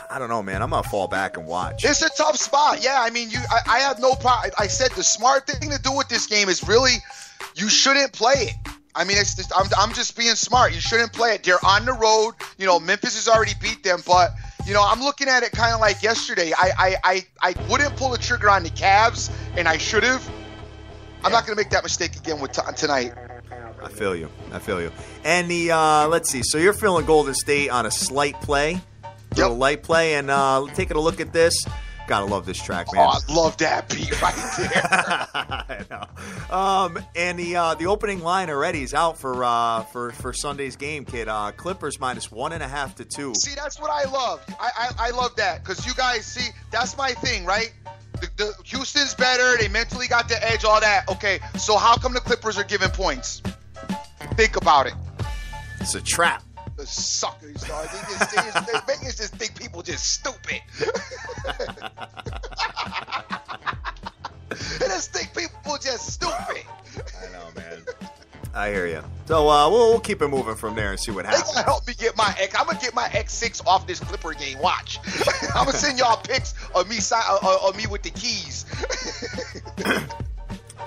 Speaker 4: I don't know, man. I'm gonna fall back and watch.
Speaker 3: It's a tough spot. Yeah, I mean, I have no problem. I said the smart thing to do with this game is really, you shouldn't play it. I mean, it's just, I'm just being smart. You shouldn't play it. They're on the road. Memphis has already beat them, but I'm looking at it kind of like yesterday. I wouldn't pull the trigger on the Cavs, and I should have. I'm not gonna make that mistake again with tonight.
Speaker 4: I feel you. And let's see. So you're feeling Golden State on a slight play, little light play, and taking a look at this. Gotta love this track, man.
Speaker 3: Oh, I love that beat right there.
Speaker 4: I know. And the opening line already is out for Sunday's game, kid. Clippers minus 1.5 to 2.
Speaker 3: See, that's what I love. I love that, because you guys see, that's my thing, right? The Houston's better. They mentally got the edge, all that. Okay, so how come the Clippers are giving points? Think about it.
Speaker 4: It's a trap.
Speaker 3: The suckers, dog. They just think people just stupid. They just think people just stupid.
Speaker 4: I know, man. I hear you. So we'll keep it moving from there and see what happens.
Speaker 3: They gonna help me get my X. I'm gonna get my X6 off this Clipper game. Watch. I'm gonna send y'all pics of me with the keys.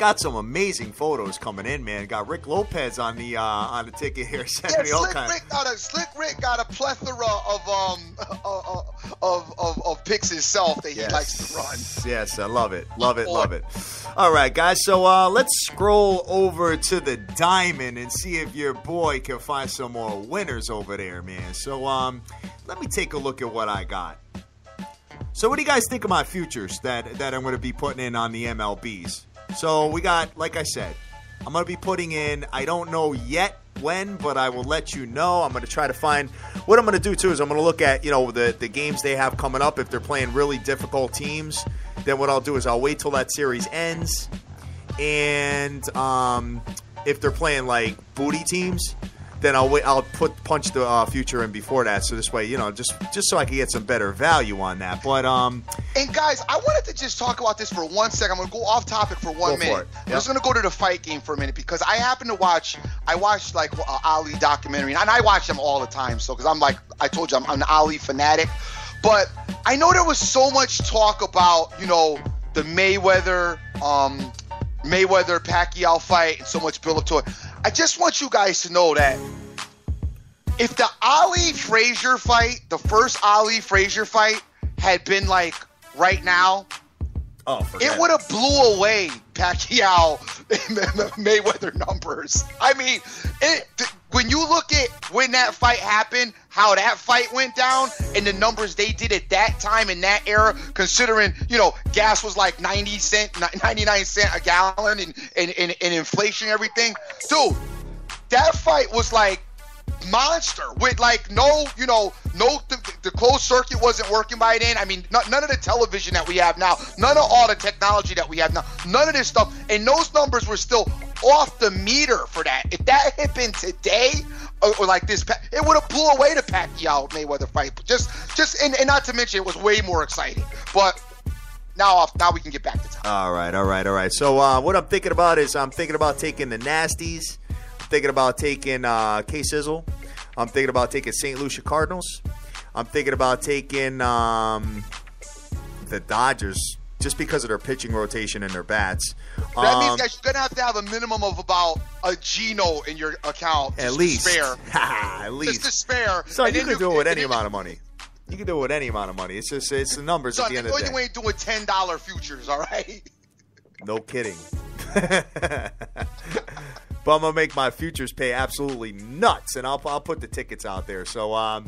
Speaker 4: Got some amazing photos coming in, man. Got Rick Lopez on the ticket here.
Speaker 3: Slick Rick got a plethora of pics himself that he likes to run.
Speaker 4: Yes, I love it. Love it. All right, guys. So let's scroll over to the diamond and see if your boy can find some more winners over there, man. So let me take a look at what I got. So what do you guys think of my futures that I'm going to be putting in on the MLBs? So we got, like I said, I'm going to be putting in, I don't know yet when, but I will let you know. I'm going to try to find, what I'm going to do too is I'm going to look at, the games they have coming up. If they're playing really difficult teams, then what I'll do is I'll wait till that series ends. And if they're playing like booty teams, then I'll punch the future in before that. So this way, just so I can get some better value on that. But
Speaker 3: And guys, I wanted to just talk about this for 1 second. I'm going to go off topic for 1 minute.
Speaker 4: Yep.
Speaker 3: I'm just going to go to the fight game for a minute because I happen to watch. I watched like Ali documentary, and I watch them all the time. So because I told you I'm an Ali fanatic. But I know there was so much talk about the Mayweather-Pacquiao fight and so much build up to it. I just want you guys to know that if the Ali-Frazier fight, the first Ali-Frazier fight, had been like right now, it would have blew away Pacquiao Mayweather numbers. I mean, when you look at when that fight happened, how that fight went down, and the numbers they did at that time in that era, considering gas was like 99 cents a gallon, and inflation and everything, dude, that fight was like monster with like the closed circuit wasn't working by then. I mean, none of the television that we have now, none of all the technology that we have now, none of this stuff, and those numbers were still off the meter for that. If that had been today, or like this, it would have blew away the Pacquiao Mayweather fight. And not to mention it was way more exciting. But now we can get back to time.
Speaker 4: All right. So what I'm thinking about is I'm thinking about taking the Nasties. I'm thinking about taking K-Sizzle. I'm thinking about taking St. Lucia Cardinals. I'm thinking about taking the Dodgers just because of their pitching rotation and their bats.
Speaker 3: That means that you're going to have a minimum of about a Gino in your account.
Speaker 4: At least.
Speaker 3: Spare.
Speaker 4: At least.
Speaker 3: Just to spare.
Speaker 4: So you can do it with any amount of money. You can do it with any amount of money. It's the numbers at the end of the day.
Speaker 3: You ain't doing $10 futures, all right?
Speaker 4: No kidding. But I'm going to make my futures pay absolutely nuts, and I'll put the tickets out there. So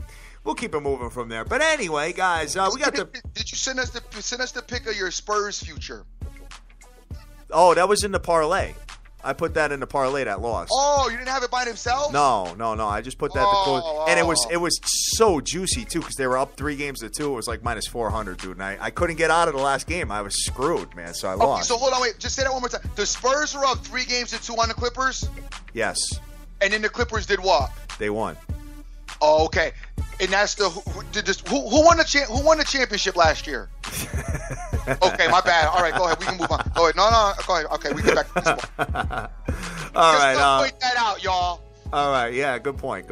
Speaker 4: we'll keep it moving from there. But anyway, guys, we got the...
Speaker 3: Did you send us the pick of your Spurs future?
Speaker 4: Oh, that was in the parlay. I put that in the parlay that lost.
Speaker 3: Oh, you didn't have it by themselves?
Speaker 4: No. I just put that to close. And it was so juicy, too, because they were up 3-2. It was like minus 400, dude. And I couldn't get out of the last game. I was screwed, man, so I lost.
Speaker 3: So hold on, wait. Just say that one more time. The Spurs were up 3-2 on the Clippers?
Speaker 4: Yes.
Speaker 3: And then the Clippers did what?
Speaker 4: They won.
Speaker 3: Oh, okay. And that's who won the championship last year? Okay, my bad. All right, go ahead. We can move on. Go ahead. No. Go ahead. Okay, we get back to baseball.
Speaker 4: All right.
Speaker 3: Point that out, y'all.
Speaker 4: All right. Yeah. Good point.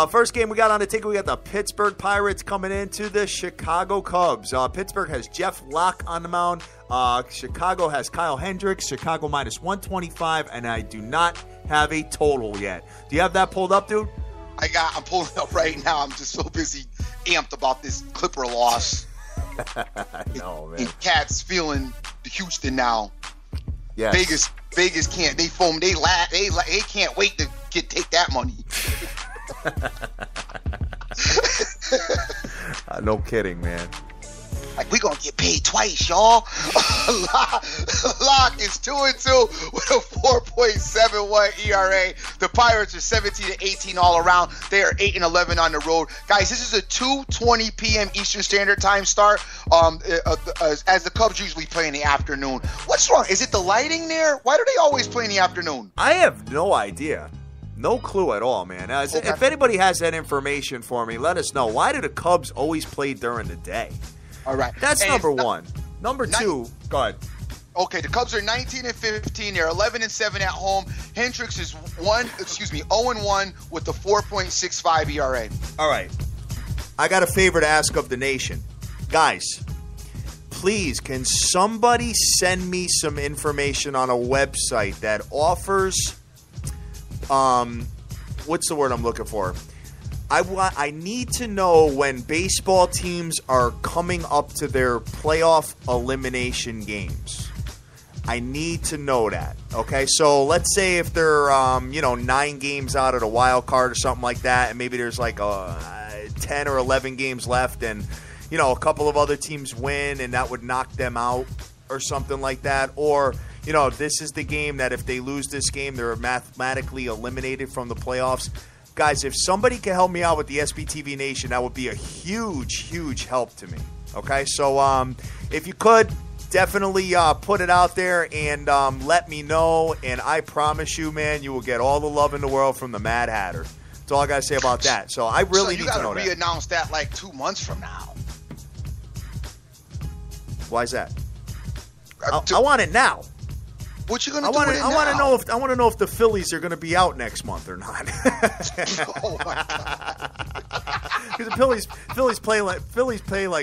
Speaker 4: First game we got on the ticket. We got the Pittsburgh Pirates coming into the Chicago Cubs. Pittsburgh has Jeff Locke on the mound. Chicago has Kyle Hendricks. Chicago minus 125, and I do not have a total yet. Do you have that pulled up, dude?
Speaker 3: I'm pulling it up right now. I'm just so busy amped about this Clipper loss.
Speaker 4: No, man.
Speaker 3: And Cats feeling the Houston now.
Speaker 4: Yes.
Speaker 3: Vegas can't. They foam. They laugh. They can't wait to take that money.
Speaker 4: No kidding, man.
Speaker 3: Like, we gonna get paid twice, y'all. Locke is 2-2 with a 4.71 ERA. The Pirates are 17-18 all around. They are 8-11 on the road. Guys, this is a 2:20 p.m. Eastern Standard Time start. As the Cubs usually play in the afternoon. What's wrong? Is it the lighting there? Why do they always play in the afternoon?
Speaker 4: I have no idea. No clue at all, man.
Speaker 3: Okay.
Speaker 4: If anybody has that information for me, let us know. Why do the Cubs always play during the day?
Speaker 3: All right.
Speaker 4: That's number one. Number two, go ahead.
Speaker 3: Okay, the Cubs are 19-15. They're 11-7 at home. Hendricks is 0-1 with a 4.65 ERA.
Speaker 4: All right. I got a favor to ask of the nation. Guys, please, can somebody send me some information on a website that offers what's the word I'm looking for? I need to know when baseball teams are coming up to their playoff elimination games. I need to know that. Okay, so let's say if they're 9 games out of the wild card or something like that, and maybe there's like 10 or 11 games left, and a couple of other teams win, and that would knock them out or something like that, or this is the game that if they lose this game, they're mathematically eliminated from the playoffs. Guys, if somebody can help me out with the SBTV Nation, that would be a huge, huge help to me. Okay, so if you could, definitely put it out there and let me know. And I promise you, man, you will get all the love in the world from the Mad Hatter. That's all I got to say about that. So I really need to know that.
Speaker 3: You got to re-announce that like 2 months from now.
Speaker 4: Why is that? I want it now.
Speaker 3: What you gonna do with it now?
Speaker 4: I want to know if the Phillies are going to be out next month or not.
Speaker 3: Oh my god!
Speaker 4: Because the Phillies pay like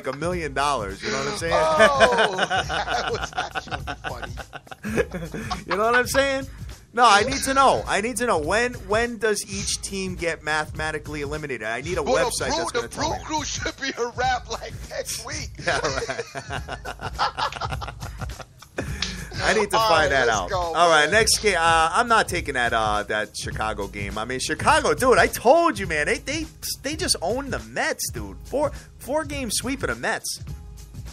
Speaker 4: $1 million. You know what I'm saying?
Speaker 3: Oh, that was actually funny.
Speaker 4: You know what I'm saying? No, I need to know. When does each team get mathematically eliminated? I need a website that's going to tell me.
Speaker 3: The Brew Crew should be a wrap like next week.
Speaker 4: Yeah, right. I need to find that out.
Speaker 3: Go,
Speaker 4: all right, next game. I'm not taking that Chicago game. I mean, Chicago, dude. I told you, man. They just own the Mets, dude. Four game sweep of the Mets.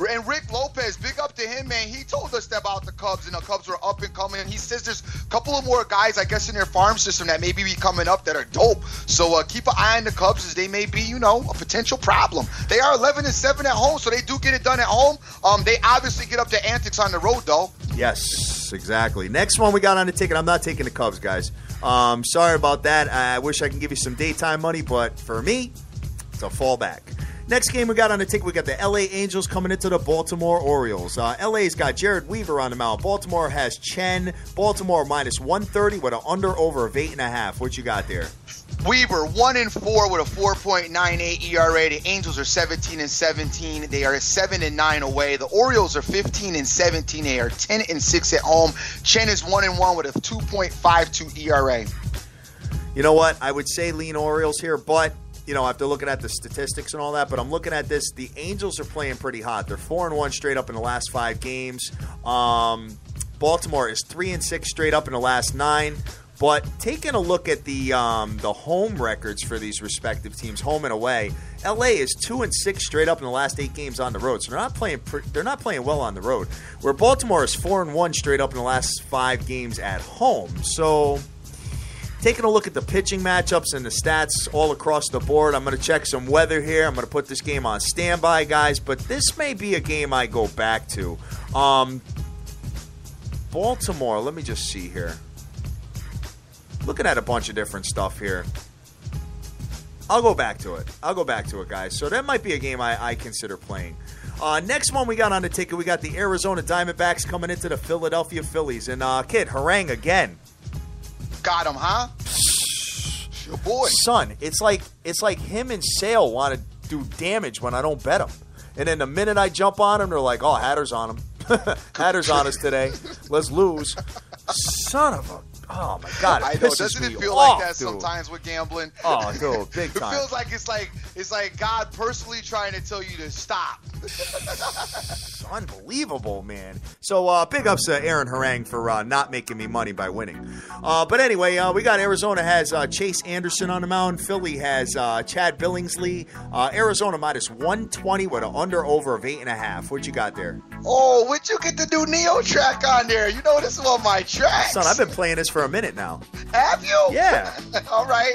Speaker 3: And Rick Lopez, big up to him, man. He told us about the Cubs, and the Cubs were up and coming. And he says there's a couple of more guys, I guess, in their farm system that may be coming up that are dope. So keep an eye on the Cubs, as they may be, a potential problem. They are 11-7 at home, so they do get it done at home. They obviously get up to antics on the road, though.
Speaker 4: Yes, exactly. Next one we got on the ticket. I'm not taking the Cubs, guys. Sorry about that. I wish I could give you some daytime money, but for me, it's a fallback. Next game we got on the ticket, we got the LA Angels coming into the Baltimore Orioles. LA's got Jared Weaver on the mound. Baltimore has Chen. Baltimore minus 130 with an under-over of 8.5. What you got there?
Speaker 3: Weaver 1-4 with a 4.98 ERA. The Angels are 17-17. They are 7-9 away. The Orioles are 15-17. They are 10-6 at home. Chen is 1-1 with a 2.52 ERA.
Speaker 4: You know what? I would say lean Orioles here, but after looking at the statistics and all that, but I'm looking at this. The Angels are playing pretty hot. They're 4-1 straight up in the last 5 games. Baltimore is 3-6 straight up in the last 9. But taking a look at the home records for these respective teams, home and away, LA is 2-6 straight up in the last 8 games on the road. So they're not playing well on the road. Where Baltimore is 4-1 straight up in the last 5 games at home. So taking a look at the pitching matchups and the stats all across the board, I'm going to check some weather here. I'm going to put this game on standby, guys. But this may be a game I go back to. Baltimore, let me just see here. Looking at a bunch of different stuff here. I'll go back to it, guys. So that might be a game I consider playing. Next one we got on the ticket, we got the Arizona Diamondbacks coming into the Philadelphia Phillies. And, kid, Harang again.
Speaker 3: Got him, huh? Your boy.
Speaker 4: Son, it's like him and Sale want to do damage when I don't bet them. And then the minute I jump on him, they're like, oh, Hatter's on him. Hatter's on us today. Let's lose. Son of a... Oh my God!
Speaker 3: I know. Doesn't it feel like that sometimes with gambling?
Speaker 4: Oh, dude, big time.
Speaker 3: It feels like it's like God personally trying to tell you to stop.
Speaker 4: Unbelievable, man. So big ups to Aaron Harang for not making me money by winning. But anyway, we got Arizona has Chase Anderson on the mound. Philly has Chad Billingsley. Arizona minus 120 with an under-over of 8.5. What you got there?
Speaker 3: Oh, what'd you get the new Neo track on there? You know this is on my tracks.
Speaker 4: Son, I've been playing this for a minute now.
Speaker 3: Have you?
Speaker 4: Yeah.
Speaker 3: All right.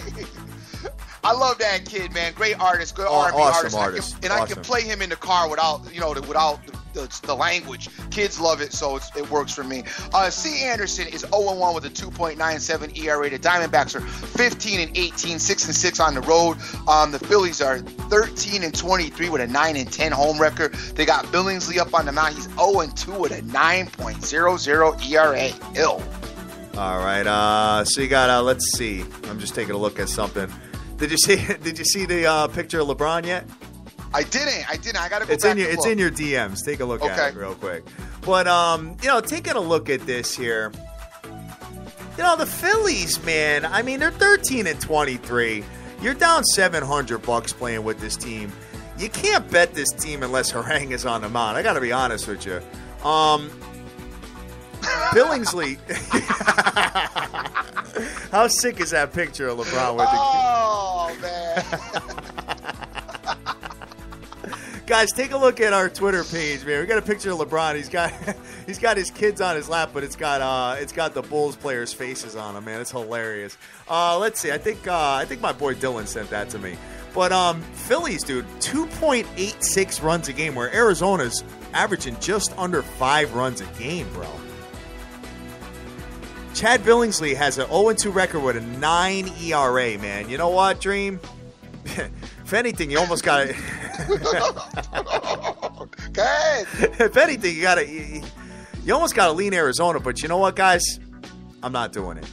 Speaker 3: I love that kid, man. Great artist, good R&B
Speaker 4: awesome
Speaker 3: artist. I can play him in the car without the language. Kids love it, so it works for me. C. Anderson is 0-1 with a 2.97 ERA. The Diamondbacks are 15-18, 6-6 on the road. The Phillies are 13-23 with a 9-10 home record. They got Billingsley up on the mound. He's 0-2 with a 9.00 ERA. Ill.
Speaker 4: All right. So you got. Let's see. I'm just taking a look at something. Did you see the picture of LeBron yet?
Speaker 3: I didn't. I gotta go
Speaker 4: back. It's in your DMs. Take a look at it real quick. But taking a look at this here. The Phillies, man. I mean, they're 13-23. You're down $700 playing with this team. You can't bet this team unless Harang is on the mound. I got to be honest with you. Billingsley. How sick is that picture of LeBron with
Speaker 3: man.
Speaker 4: Guys, take a look at our Twitter page, man. We got a picture of LeBron. He's got his kids on his lap, but it's got the Bulls players' faces on them, man. It's hilarious. Let's see. I think my boy Dylan sent that to me. But Phillies, dude, 2.86 runs a game, where Arizona's averaging just under 5 runs a game, bro. Chad Billingsley has an 0-2 record with a 9 ERA, man. You know what, Dream? If anything, you almost got to.
Speaker 3: Good.
Speaker 4: If anything, you almost got to lean Arizona. But you know what, guys? I'm not doing it.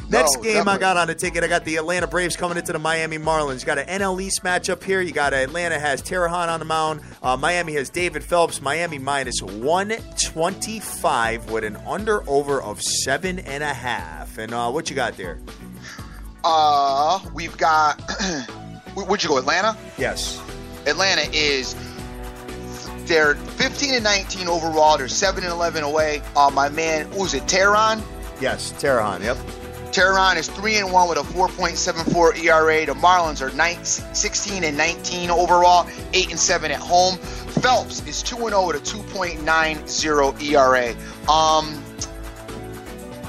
Speaker 4: Next game
Speaker 3: definitely.
Speaker 4: I got on the ticket, I got the Atlanta Braves coming into the Miami Marlins. You got an NL East matchup here. You got Atlanta has Terahan on the mound. Miami has David Phelps. Miami minus 125 with an under-over of 7.5. And what you got there?
Speaker 3: We've got. Where'd you go? Atlanta?
Speaker 4: Yes.
Speaker 3: Atlanta is. They're 15-19 overall. They're 7-11 away. My man, who's it? Terahan?
Speaker 4: Yes, Terahan. Yep.
Speaker 3: Terahan is 3-1 with a 4.74 ERA. The Marlins are 16-19 overall, 8-7 at home. Phelps is 2-0 with a 2.90 ERA.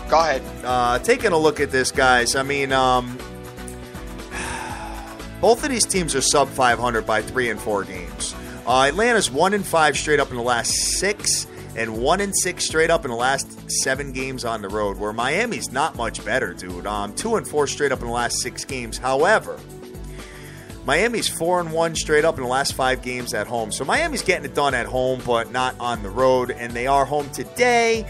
Speaker 3: Go ahead.
Speaker 4: Taking a look at this, guys. I mean, both of these teams are sub 500 by 3 and 4 games. Atlanta's 1-5 straight up in the last 6. And 1-6 straight up in the last 7 games on the road, where Miami's not much better, dude. 2-4 straight up in the last 6 games. However, Miami's 4-1 straight up in the last 5 games at home. So Miami's getting it done at home, but not on the road. And they are home today.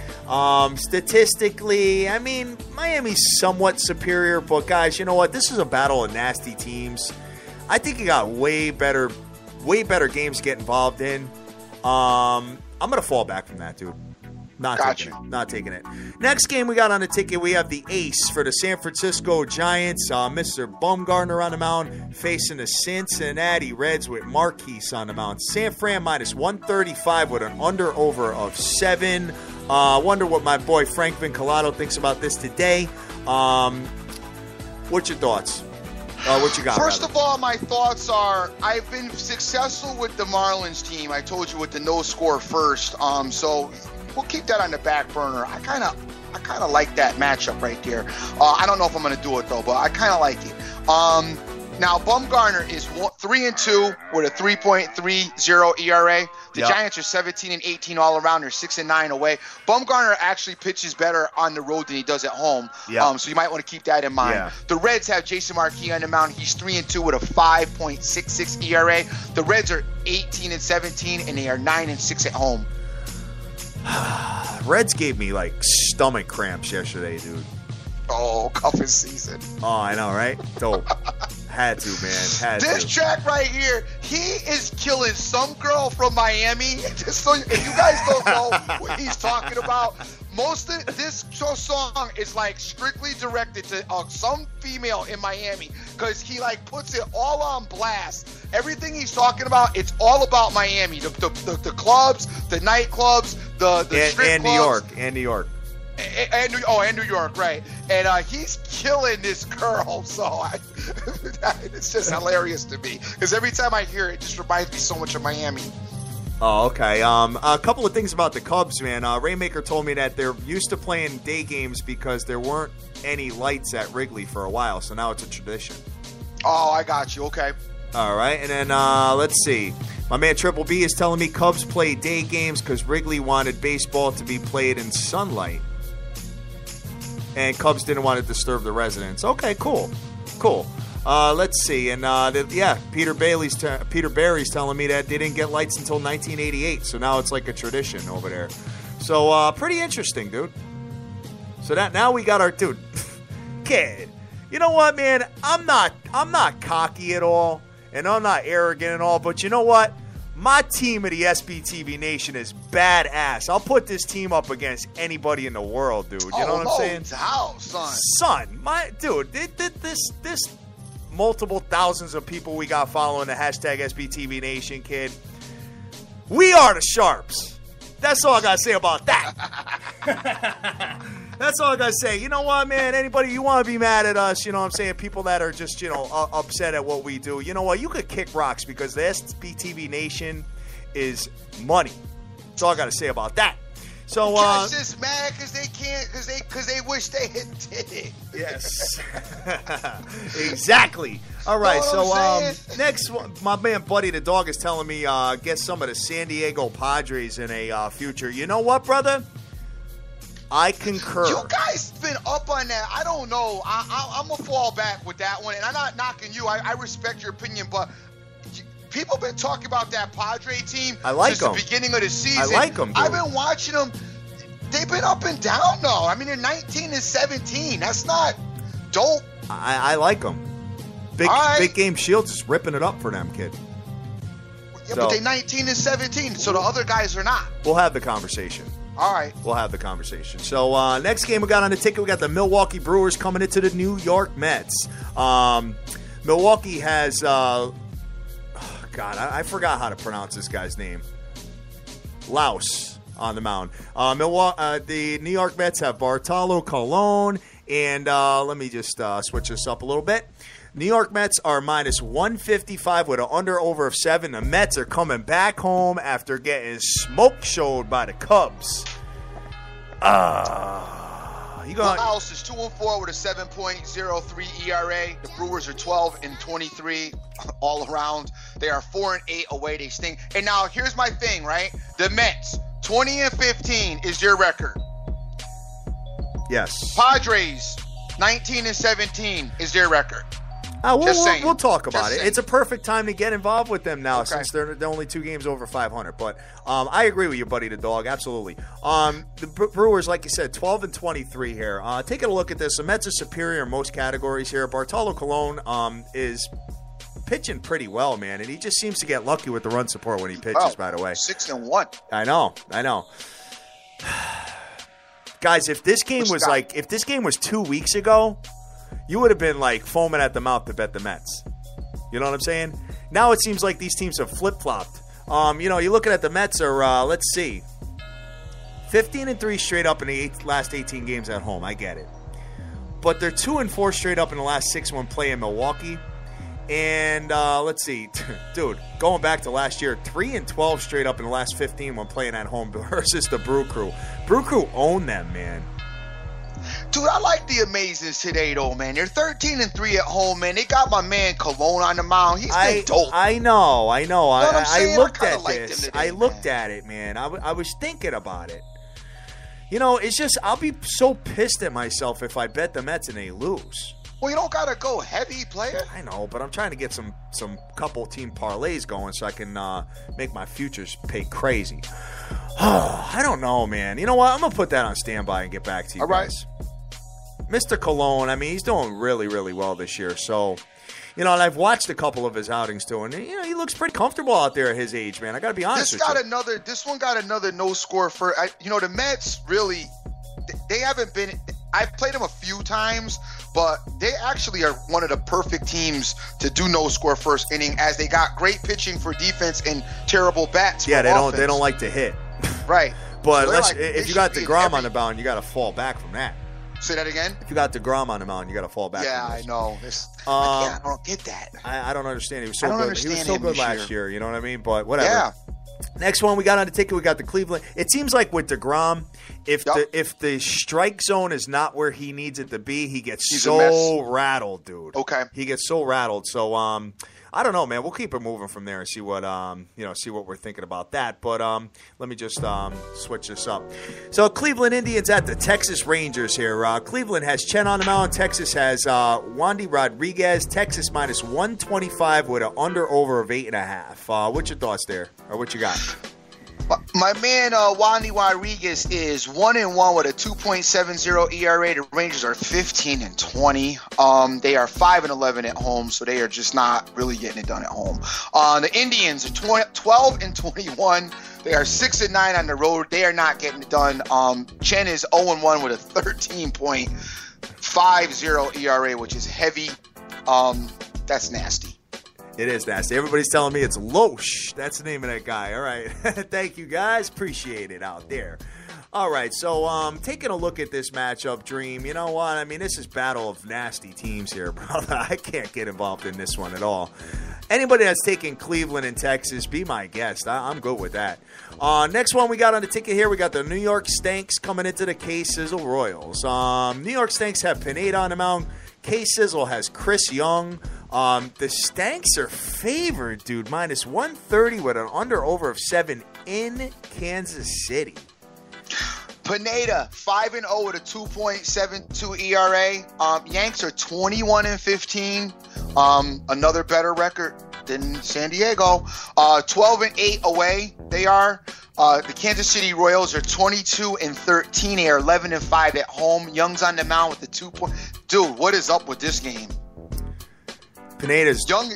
Speaker 4: Statistically, I mean, Miami's somewhat superior. But, guys, you know what? This is a battle of nasty teams. I think you got way better games to get involved in. I'm going to fall back from that, dude. Not taking it. Next game we got on the ticket, we have the ace for the San Francisco Giants, Mr. Bumgarner on the mound, facing the Cincinnati Reds with Marquise on the mound. San Fran minus 135 with an under-over of 7. Wonder what my boy Frank Vinculato thinks about this today. What's your thoughts? What you got?
Speaker 3: First of all, my thoughts are I've been successful with the Marlins team. I told you with the no score first. So we'll keep that on the back burner. I kind of like that matchup right there. I don't know if I'm going to do it though, but I kind of like it. Now Bumgarner is 3-2 with a 3.30 ERA. The Giants are 17-18 all around. They're 6-9 away. Bumgarner actually pitches better on the road than he does at home. So you might want to keep that in mind. Yeah. The Reds have Jason Marquis on the mound. He's 3-2 with a 5.66 ERA. The Reds are 18-17 and they are 9-6 at home.
Speaker 4: Reds gave me like stomach cramps yesterday, dude.
Speaker 3: Oh, cuffing season.
Speaker 4: Oh, I know, right? Dope. Had to, man.
Speaker 3: This track right here, he is killing some girl from Miami. Just so if you guys don't know what he's talking about, most of this song is like strictly directed to some female in Miami because he like puts it all on blast. Everything he's talking about, it's all about Miami. The clubs, the nightclubs, the strip clubs.
Speaker 4: And New York.
Speaker 3: And New York, right. And he's killing this girl, so it's just hilarious to me. Because every time I hear it, it just reminds me so much of Miami.
Speaker 4: Oh, okay. A couple of things about the Cubs, man. Raymaker told me that they're used to playing day games because there weren't any lights at Wrigley for a while, so now it's a tradition.
Speaker 3: Oh, I got you. Okay.
Speaker 4: All right, and then let's see. My man Triple B is telling me Cubs play day games because Wrigley wanted baseball to be played in sunlight. And Cubs didn't want to disturb the residents. Okay, cool. Let's see. And Peter Barry's telling me that they didn't get lights until 1988. So now it's like a tradition over there. So pretty interesting, dude. So that now we got our dude. Kid. You know what, man? I'm not cocky at all, and I'm not arrogant at all. But you know what? My team of the SBTV Nation is badass. I'll put this team up against anybody in the world, dude. You know what I'm saying?
Speaker 3: How, son?
Speaker 4: Son, my dude, this multiple thousands of people we got following the hashtag SBTV Nation, kid. We are the Sharps. That's all I gotta say about that. That's all I gotta say. You know what, man? Anybody you want to be mad at us? You know what I'm saying? People that are just upset at what we do. You know what? You could kick rocks because the SBTV Nation is money. That's all I gotta say about that. So
Speaker 3: just mad because they can't because they wish they had did it.
Speaker 4: Yes. Exactly. All right. So next, my man Buddy the Dog is telling me get some of the San Diego Padres in a future. You know what, brother? I concur.
Speaker 3: You guys been up on that. I don't know. I'm going to fall back with that one. And I'm not knocking you. I respect your opinion. But people been talking about that Padre team since the beginning of the season.
Speaker 4: I like them, dude.
Speaker 3: I've been watching them. They've been up and down, though. I mean, they're 19-17. That's not dope.
Speaker 4: I like them. Big Game Shields is ripping it up for them, kid.
Speaker 3: Yeah, but they're 19-17, so the other guys are not.
Speaker 4: We'll have the conversation.
Speaker 3: All right.
Speaker 4: We'll have the conversation. So, next game we got on the ticket, we got the Milwaukee Brewers coming into the New York Mets. Milwaukee has, God, I forgot how to pronounce this guy's name. Louse on the mound. The New York Mets have Bartolo Colon, and let me just switch this up a little bit. New York Mets are minus 155 with an under-over of 7. The Mets are coming back home after getting smoke showed by the Cubs.
Speaker 3: House is 2-4 with a 7.03 ERA. The Brewers are 12-23 all around. They are 4-8 away. They stink. And now here's my thing, right? The Mets 20-15 is your record.
Speaker 4: Yes.
Speaker 3: Padres 19-17 is their record.
Speaker 4: We'll talk about it. It's a perfect time to get involved with them now since they're only 2 games over 500. But I agree with you, buddy the dog. Absolutely. The Brewers, like you said, 12-23 here. Taking a look at this, the Mets are superior in most categories here. Bartolo Colon is pitching pretty well, man, and he just seems to get lucky with the run support when he pitches, by the way.
Speaker 3: 6-1.
Speaker 4: I know. Guys, if this game was 2 weeks ago, you would have been like foaming at the mouth to bet the Mets. You know what I'm saying? Now it seems like these teams have flip-flopped. You're looking at the Mets are, let's see, 15-3 straight up in the last 18 games at home. I get it. But they're 2-4 straight up in the last 6 when playing Milwaukee. And let's see, dude, going back to last year, 3-12 straight up in the last 15 when playing at home versus the Brew Crew. Brew Crew owned them, man.
Speaker 3: Dude, I like the Amazins today, though, man. They're 13-3 at home, man. They got my man Colon on the mound. He's been dope.
Speaker 4: I know.
Speaker 3: You know what I'm saying?
Speaker 4: I looked at
Speaker 3: liked
Speaker 4: this.
Speaker 3: him today,
Speaker 4: I looked at it, man. I was thinking about it. It's just I'll be so pissed at myself if I bet the Mets and they lose.
Speaker 3: Well, you don't got to go heavy, player.
Speaker 4: I know, but I'm trying to get some couple team parlays going so I can make my futures pay crazy. I don't know, man. You know what? I'm going to put that on standby and get back to you guys. Mr. Colon, I mean, he's doing really, really well this year. So, and I've watched a couple of his outings too, and he looks pretty comfortable out there at his age, man. I got to be honest with you.
Speaker 3: This one got another no score for. The Mets really, they haven't been. I've played them a few times, but they actually are one of the perfect teams to do no score first inning, as they got great pitching for defense and terrible bats.
Speaker 4: Yeah,
Speaker 3: for
Speaker 4: they don't like to hit.
Speaker 3: Right.
Speaker 4: But if you got DeGrom on the mound, you got to fall back from that.
Speaker 3: Say that again?
Speaker 4: If you got DeGrom on the mound, you got to fall back.
Speaker 3: Yeah,
Speaker 4: from this.
Speaker 3: I know. I don't get that.
Speaker 4: I don't understand. He was so good. He was so good last year. You know what I mean? But whatever.
Speaker 3: Yeah.
Speaker 4: Next one we got on the ticket, we got the Cleveland. It seems like with DeGrom, if the strike zone is not where he needs it to be, he gets so rattled, dude.
Speaker 3: Okay.
Speaker 4: He gets so rattled. So I don't know, man. We'll keep it moving from there and see what see what we're thinking about that. But let me just switch this up. So Cleveland Indians at the Texas Rangers here. Cleveland has Chen on the mound. Texas has Wandy Rodriguez. Texas minus 125 with an under/over of 8.5. What's your thoughts there, or what you got?
Speaker 3: My man Wandy Rodriguez is 1-1 with a 2.70 ERA. The Rangers are 15-20. They are 5-11 at home, so they are just not really getting it done at home. The Indians are 12-21. They are 6-9 on the road. They are not getting it done. Chen is 0-1 with a 13.50 ERA, which is heavy. That's nasty.
Speaker 4: It is nasty. Everybody's telling me it's Loesch. That's the name of that guy. All right. Thank you, guys. Appreciate it out there. All right. So, taking a look at this matchup, Dream, you know what? I mean, this is battle of nasty teams here, brother. I can't get involved in this one at all. Anybody that's taking Cleveland and Texas, be my guest. I'm good with that. Next one we got on the ticket here, we got the New York Stanks coming into the K-Sizzle Royals. New York Stanks have Pineda on the mound. K-Sizzle has Chris Young. The Stanks are favored, dude, minus 130 with an under/over of 7 in Kansas City.
Speaker 3: Pineda 5-0 with a 2.72 ERA. Yanks are 21-15. Another better record than San Diego. 12-8 away. They are. The Kansas City Royals are 22-13. They are 11-5 at home. Young's on the mound with the 2 point. Dude, what is up with this game?
Speaker 4: Young's
Speaker 3: dope.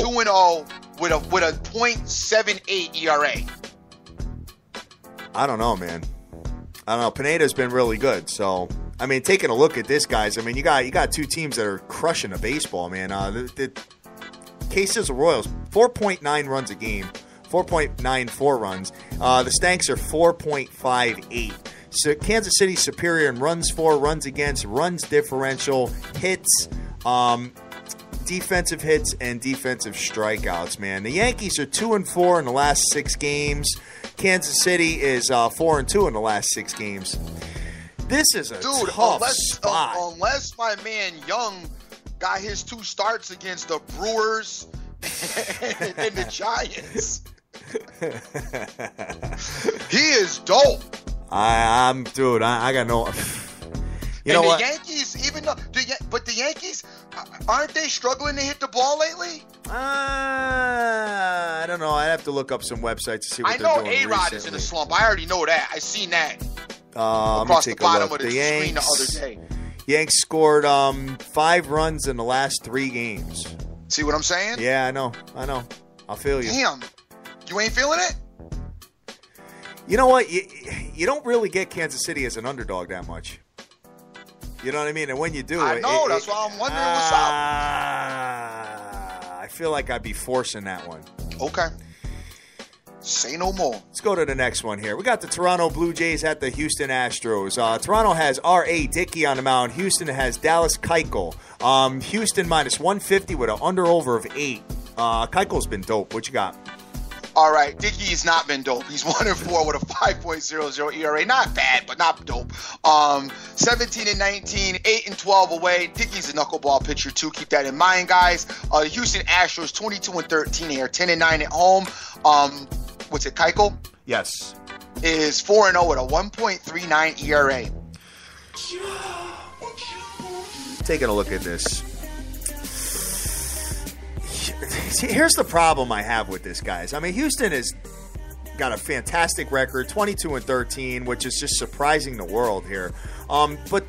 Speaker 3: 2-0 with a .78 ERA.
Speaker 4: I don't know, man. I don't know. Pineda's been really good. So, I mean, taking a look at this, guys, I mean, you got two teams that are crushing the baseball, man. The cases of Royals, 4.9 runs a game, 4.94 runs. The Stanks are 4.58. So Kansas City superior in runs for, runs against, runs differential, hits, defensive hits, and defensive strikeouts, man. The Yankees are 2-4 in the last 6 games. Kansas City is 4-2 in the last 6 games. This is a tough spot.
Speaker 3: Unless my man Young got his 2 starts against the Brewers and the Giants. He is dope.
Speaker 4: I got no. You know what?
Speaker 3: Yankees, but the Yankees, aren't they struggling to hit the ball lately?
Speaker 4: I don't know. I'd have to look up some websites to see what they're doing.
Speaker 3: I know A-Rod is in a slump. I already know that. I seen that
Speaker 4: across
Speaker 3: the bottom of the screen the other day.
Speaker 4: Yanks scored 5 runs in the last 3 games.
Speaker 3: See what I'm saying?
Speaker 4: Yeah, I know. I feel you.
Speaker 3: Damn. You ain't feeling it?
Speaker 4: You know what? You don't really get Kansas City as an underdog that much. You know what I mean? And when you do,
Speaker 3: I know. That's why I'm wondering what's up.
Speaker 4: I feel like I'd be forcing that one.
Speaker 3: Okay. Say no more.
Speaker 4: Let's go to the next one here. We got the Toronto Blue Jays at the Houston Astros. Toronto has R.A. Dickey on the mound. Houston has Dallas Keuchel. Houston minus 150 with an under-over of 8. Keuchel's been dope. What you got?
Speaker 3: All right, Dickey's not been dope. He's 1-4 with a 5.00 ERA. Not bad, but not dope. 17-19, 8-12 away. Dickey's a knuckleball pitcher too. Keep that in mind, guys. The Houston Astros 22-13. They are 10-9 at home. What's it, Keuchel?
Speaker 4: Yes.
Speaker 3: Is 4-0 with a 1.39 ERA.
Speaker 4: Taking a look at this. See, here's the problem I have with this, guys. I mean, Houston has got a fantastic record, 22-13, which is just surprising the world here. But,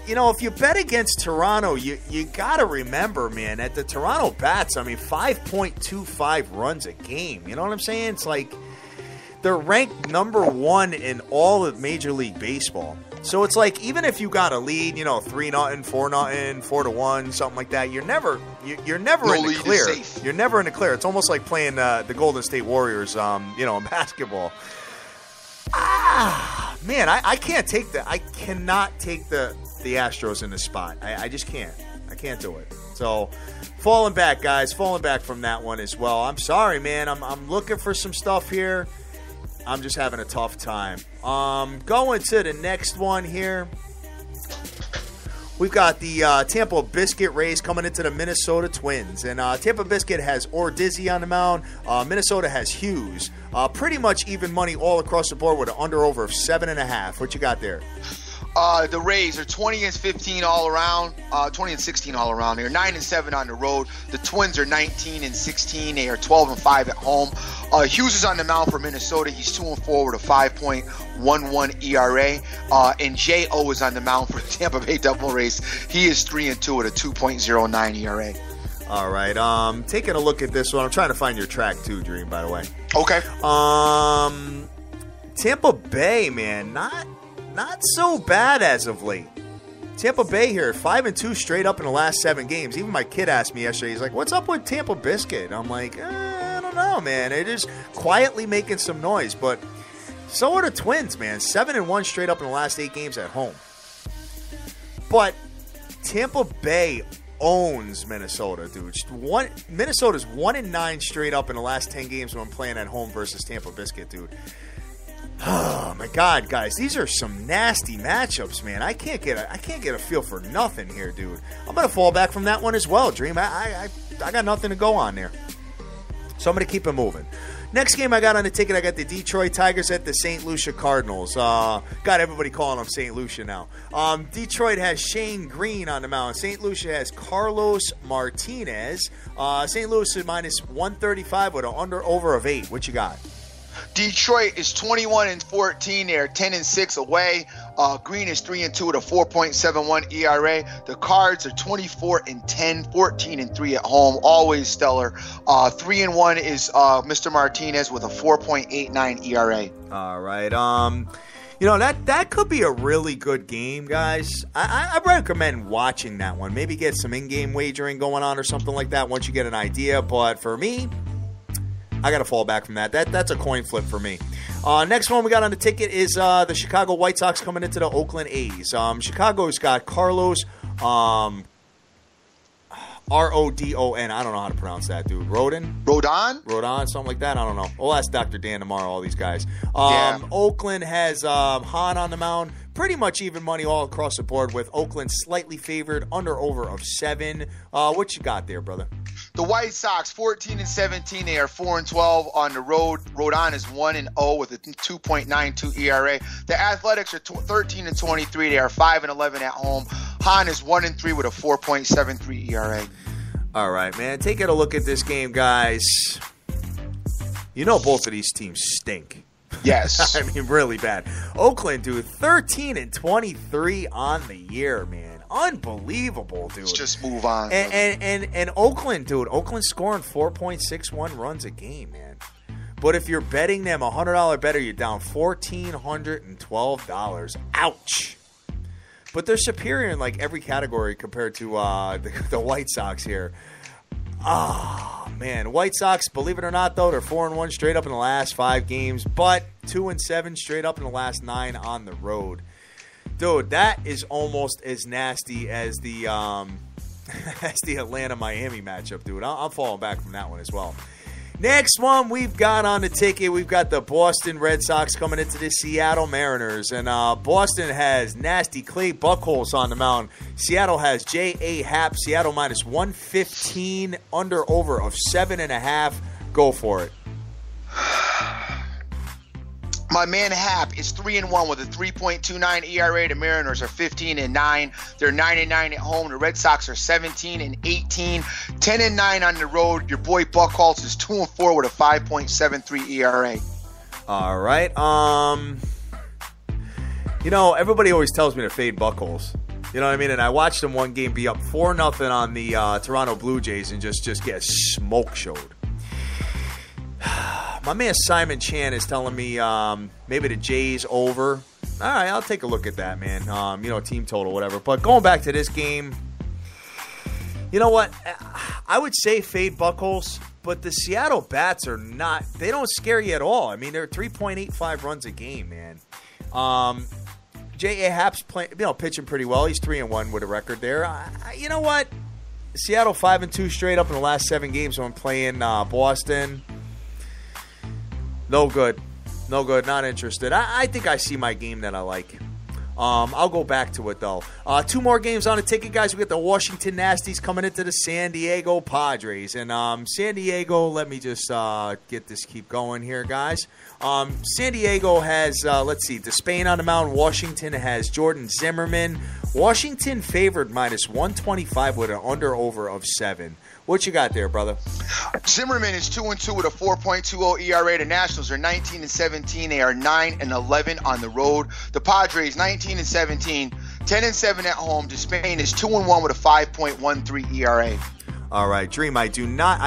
Speaker 4: you know, if you bet against Toronto, you got to remember, man, at the Toronto Bats, I mean, 5.25 runs a game. You know what I'm saying? It's like they're ranked number 1 in all of Major League Baseball. So it's like, even if you got a lead, 3-0, 4-0, 4-1, something like that, you're never in the clear. You're never in the clear. It's almost like playing the Golden State Warriors, in basketball. Man, I can't take that. I cannot take the Astros in this spot. I just can't. I can't do it. So, falling back, guys. Falling back from that one as well. I'm sorry, man. I'm looking for some stuff here. I'm just having a tough time. Going to the next one here. We've got the Tampa Biscuit Rays coming into the Minnesota Twins. And Tampa Biscuit has Ordizzi on the mound. Minnesota has Hughes. Pretty much even money all across the board with an under-over of 7.5. What you got there?
Speaker 3: The Rays are 20-15 all around, 20-16 all around. They're 9-7 on the road. The Twins are 19-16. They are 12-5 at home. Hughes is on the mound for Minnesota. He's 2-4 with a 5.11 ERA. And J.O. is on the mound for the Tampa Bay Devil Rays. He is 3-2 with a 2.09 ERA.
Speaker 4: All right. Taking a look at this one. I'm trying to find your track too, Dream, by the way.
Speaker 3: Okay.
Speaker 4: Tampa Bay, man, not so bad as of late. Tampa Bay here, 5-2 straight up in the last 7 games. Even my kid asked me yesterday, he's like, what's up with Tampa Biscuit? I'm like, I don't know, man. They're just quietly making some noise. But so are the Twins, man. 7-1 straight up in the last 8 games at home. But Tampa Bay owns Minnesota, dude. Minnesota's 1-9 straight up in the last 10 games when playing at home versus Tampa Biscuit, dude. Oh my God, guys, these are some nasty matchups, man. I can't get a feel for nothing here, dude. I'm gonna fall back from that one as well, Dream. I got nothing to go on there, so I'm gonna keep it moving. Next game I got on the ticket, I got the Detroit Tigers at the St. Lucia Cardinals. Got everybody calling them St. Lucia now. Detroit has Shane Green on the mound. St. Lucia has Carlos Martinez. St. Louis is minus 135 with an over of 8. What you got?
Speaker 3: Detroit is 21-14. They're 10-6 away. Green is 3-2 with a 4.71 ERA. The Cards are 24-10, 14-3 at home. Always stellar. 3-1 is Mr. Martinez with a 4.89 ERA.
Speaker 4: All right. That could be a really good game, guys. I recommend watching that one. Maybe get some in-game wagering going on or something like that once you get an idea. But for me, I got to fall back from that. That's a coin flip for me. Next one we got on the ticket is the Chicago White Sox coming into the Oakland A's. Chicago's got Carlos Rodon. I don't know how to pronounce that, dude. Rodon, something like that. I don't know. We'll ask Dr. Dan tomorrow, all these guys. Oakland has Hahn on the mound. Pretty much even money all across the board with Oakland slightly favored, under-over of 7. What you got there, brother?
Speaker 3: The White Sox, 14-17. They are 4-12 on the road. Rodon is 1-0 with a 2.92 ERA. The Athletics are 13-23. They are 5-11 at home. Hahn is 1-3 with a 4.73 ERA.
Speaker 4: All right, man. Taking a look at this game, guys. You know both of these teams stink.
Speaker 3: Yes.
Speaker 4: I mean, really bad. Oakland, dude, 13-23 on the year, man. Unbelievable, dude.
Speaker 3: Let's just move on.
Speaker 4: And Oakland, dude, Oakland scoring 4.61 runs a game, man. But if you're betting them $100 better, you're down $1,412. Ouch. But they're superior in like every category compared to the White Sox here. Oh, man. White Sox, believe it or not, though, they're 4-1 straight up in the last 5 games, but 2-7 straight up in the last 9 on the road. Dude, that is almost as nasty as the as the Atlanta-Miami matchup, dude. I'm falling back from that one as well. Next one we've got on the ticket, we've got the Boston Red Sox coming into the Seattle Mariners. And Boston has nasty Clay Buchholz on the mound. Seattle has J.A. Happ. Seattle minus 115, under-over of 7.5. Go for it.
Speaker 3: My man Happ is 3-1 with a 3.29 ERA. The Mariners are 15-9. They're 9-9 at home. The Red Sox are 17-18, 10-9 on the road. Your boy Buchholz is 2-4 with a 5.73 ERA.
Speaker 4: All right. Everybody always tells me to fade Buchholz. You know what I mean? And I watched him one game be up 4-0 on the Toronto Blue Jays and just get smoke showed. My man Simon Chan is telling me maybe the Jays over. All right, I'll take a look at that, man. Team total, whatever. But going back to this game, you know what? I would say fade Buchholz, but the Seattle Bats are not. They don't scare you at all. I mean, they're 3.85 runs a game, man. J.A. Happ's pitching pretty well. He's 3-1 with a record there. You know what? Seattle 5-2 straight up in the last 7 games when playing Boston. No good. Not interested. I think I see my game that I like. I'll go back to it, though. 2 more games on the ticket, guys. We got the Washington Nasties coming into the San Diego Padres. And San Diego, let me just keep going here, guys. San Diego has, Despain on the mound. Washington has Jordan Zimmerman. Washington favored minus 125 with an under-over of 7. What you got there, brother?
Speaker 3: Zimmerman is 2-2 with a 4.20 ERA. The Nationals are 19-17. They are 9-11 on the road. The Padres 19-17, 10-7 at home. Despain is 2-1 with a 5.13 ERA.
Speaker 4: All right, Dream. I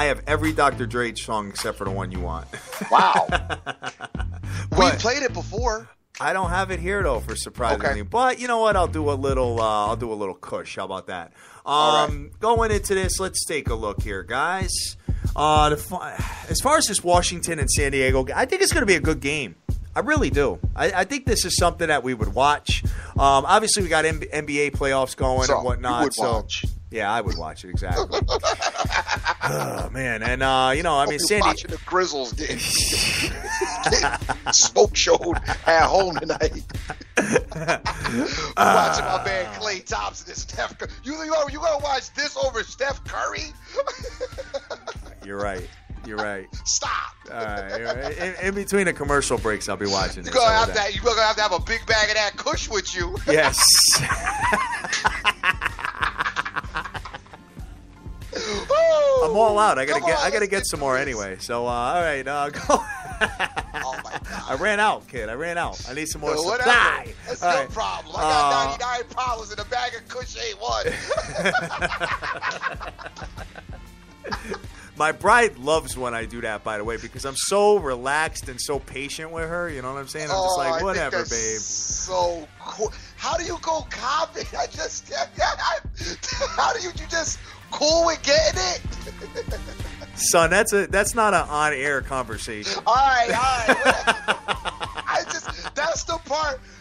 Speaker 4: have every Dr. Dre song except for the one you want.
Speaker 3: Wow. We played it before.
Speaker 4: I don't have it here though, for surprisingly. Okay. But you know what? I'll do a little Kush. How about that? Going into this, let's take a look here, guys. As far as this Washington and San Diego, I think it's going to be a good game. I really do. I think this is something that we would watch. Obviously, we got NBA playoffs going and whatnot.
Speaker 3: You would watch.
Speaker 4: Yeah, I would watch it, exactly. Oh, man. And,
Speaker 3: San Diego. Watching the Grizzlies game. Smoke showed at home tonight. Watching my man Klay Thompson and Steph Curry. You going to watch this over Steph Curry?
Speaker 4: You're right. You're right.
Speaker 3: Stop.
Speaker 4: All right. In between the commercial breaks, I'll be watching this.
Speaker 3: You're gonna have to have a big bag of that Kush with you.
Speaker 4: Yes. I'm all out. I gotta get some more anyway. So all right, go.
Speaker 3: Oh my God.
Speaker 4: I ran out, kid. I ran out. I need some more
Speaker 3: Whatever.
Speaker 4: supply.
Speaker 3: That's
Speaker 4: All
Speaker 3: no
Speaker 4: right.
Speaker 3: problem. I got 99 problems and a bag of Kush ain't one.
Speaker 4: My bride loves when I do that, by the way, because I'm so relaxed and so patient with her. You know what I'm saying? I'm just like, whatever, babe.
Speaker 3: So cool. How do you go copy? How do you just cool with getting it?
Speaker 4: Son, that's not an on-air conversation.
Speaker 3: All right.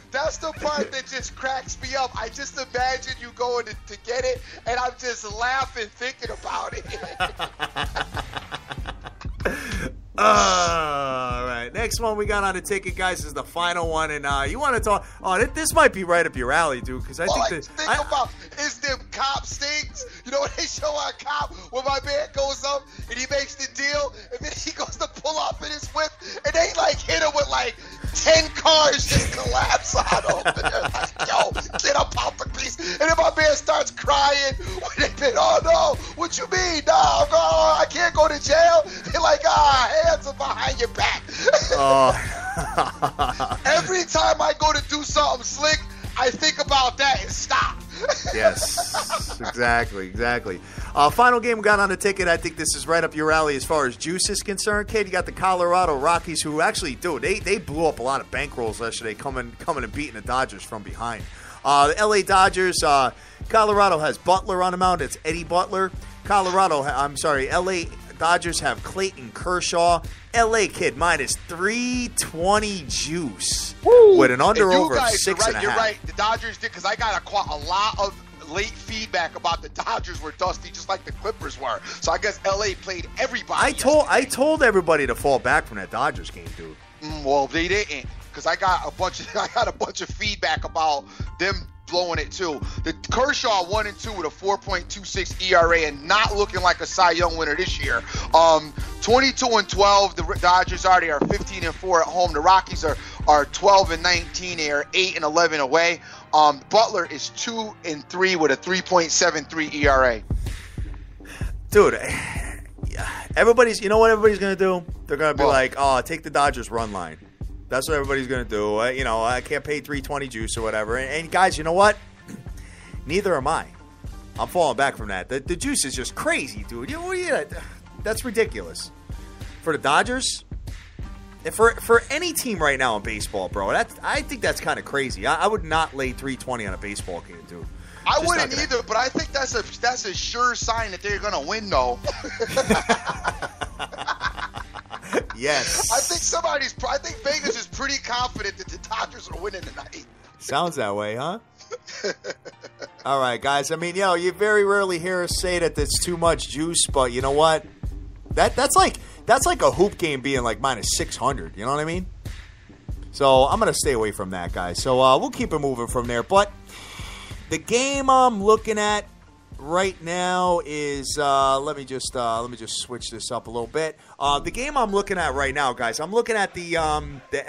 Speaker 3: That's the part that just cracks me up. I just imagine you going to get it, and I'm just laughing thinking about it.
Speaker 4: All right. Next one we got on the ticket, guys, is the final one, and you want to talk? Oh, this might be right up your alley, dude. Because I think
Speaker 3: about is them cop stings. You know when they show on Cop when my man goes up and he makes the deal, and then he goes to pull off in his whip, and they like hit him with like 10 cars just collapse on him. And they're like, yo, get up off the piece. And then my man starts crying. Oh no, what you mean? No, I can't go to jail. They're like, hands are behind your back. Every time I go to do something slick, I think about that and stop.
Speaker 4: Yes, exactly. Final game we got on the ticket. I think this is right up your alley as far as juice is concerned, kid. You got the Colorado Rockies, who actually, dude, they blew up a lot of bankrolls yesterday, coming and beating the Dodgers from behind. The LA Dodgers, Colorado has Butler on the mound. It's Eddie Butler. LA Dodgers have Clayton Kershaw. LA kid minus 320 juice. Woo. With an under-over of 6.5.
Speaker 3: You're right. The Dodgers did, because I got a lot of late feedback about the Dodgers were dusty, just like the Clippers were. So I guess LA played everybody.
Speaker 4: I told everybody to fall back from that Dodgers game, dude.
Speaker 3: Well, they didn't, because I got a bunch of feedback about them blowing it too. The Kershaw 1-2 with a 4.26 ERA and not looking like a Cy Young winner this year. 22-12. The Dodgers are 15-4 at home. The Rockies are 12-19. They are 8-11 away. Butler is 2-3 with a 3.73 ERA.
Speaker 4: Dude, everybody's. You know what everybody's gonna do? They're gonna be like, take the Dodgers run line. That's what everybody's going to do. I can't pay 320 juice or whatever. And guys, you know what? Neither am I. I'm falling back from that. The juice is just crazy, dude. That's ridiculous. For the Dodgers, for any team right now in baseball, bro, I think that's kind of crazy. I would not lay 320 on a baseball game, dude.
Speaker 3: I wouldn't either, but I think that's a sure sign that they're going to win, though.
Speaker 4: Yes.
Speaker 3: I think Vegas is pretty confident that the Dodgers are winning tonight.
Speaker 4: Sounds that way, huh? All right, guys. I mean, you very rarely hear us say that it's too much juice, but you know what? That's like a hoop game being like minus 600. You know what I mean? So I'm gonna stay away from that, guys. So we'll keep it moving from there. But the game I'm looking at right now is let me just switch this up a little bit. The game I'm looking at right now, guys, I'm looking at the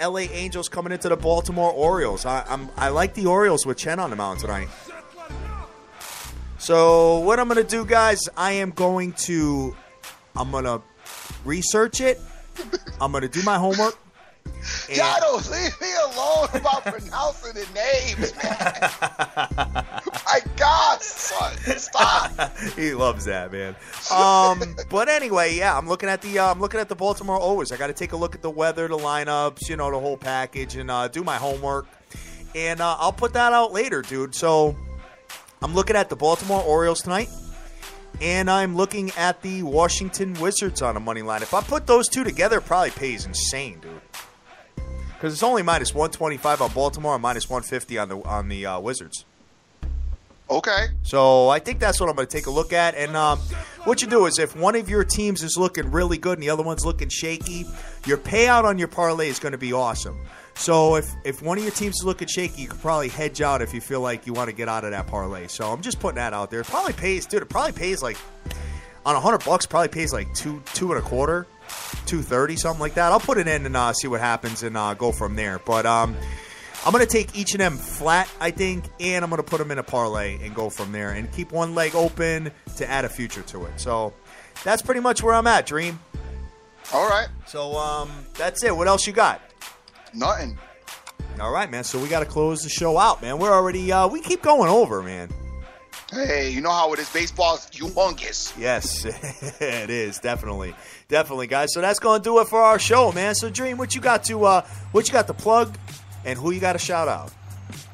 Speaker 4: LA Angels coming into the Baltimore Orioles. I like the Orioles with Chen on the mound tonight. So what I'm gonna do, guys, I'm gonna research it. I'm gonna do my homework.
Speaker 3: Yato, leave me alone about pronouncing the names, man. My God, son, stop.
Speaker 4: He loves that, man. But anyway, I'm looking at the Baltimore Orioles. I got to take a look at the weather, the lineups, the whole package, and do my homework. And I'll put that out later, dude. So I'm looking at the Baltimore Orioles tonight, and I'm looking at the Washington Wizards on a money line. If I put those two together, it probably pays insane, dude. Because it's only minus 125 on Baltimore and minus 150 on the Wizards.
Speaker 3: Okay.
Speaker 4: So I think that's what I'm going to take a look at. And what you do is if one of your teams is looking really good and the other one's looking shaky, your payout on your parlay is going to be awesome. So if one of your teams is looking shaky, you can probably hedge out if you feel like you want to get out of that parlay. So I'm just putting that out there. It probably pays like on $100, probably pays like two and a quarter. 230, something like that. I'll put it in and see what happens and go from there. But I'm going to take each of them flat, I think, and I'm going to put them in a parlay and go from there and keep one leg open to add a future to it. So that's pretty much where I'm at, Dream.
Speaker 3: All right.
Speaker 4: So that's it. What else you got?
Speaker 3: Nothing.
Speaker 4: All right, man. So we got to close the show out, man. We're already we keep going over, man.
Speaker 3: Hey, you know how it is. Baseball's humongous.
Speaker 4: Yes, it is. Definitely, guys. So that's going to do it for our show, man. So, Dream, what you got to plug, and who you got to shout out?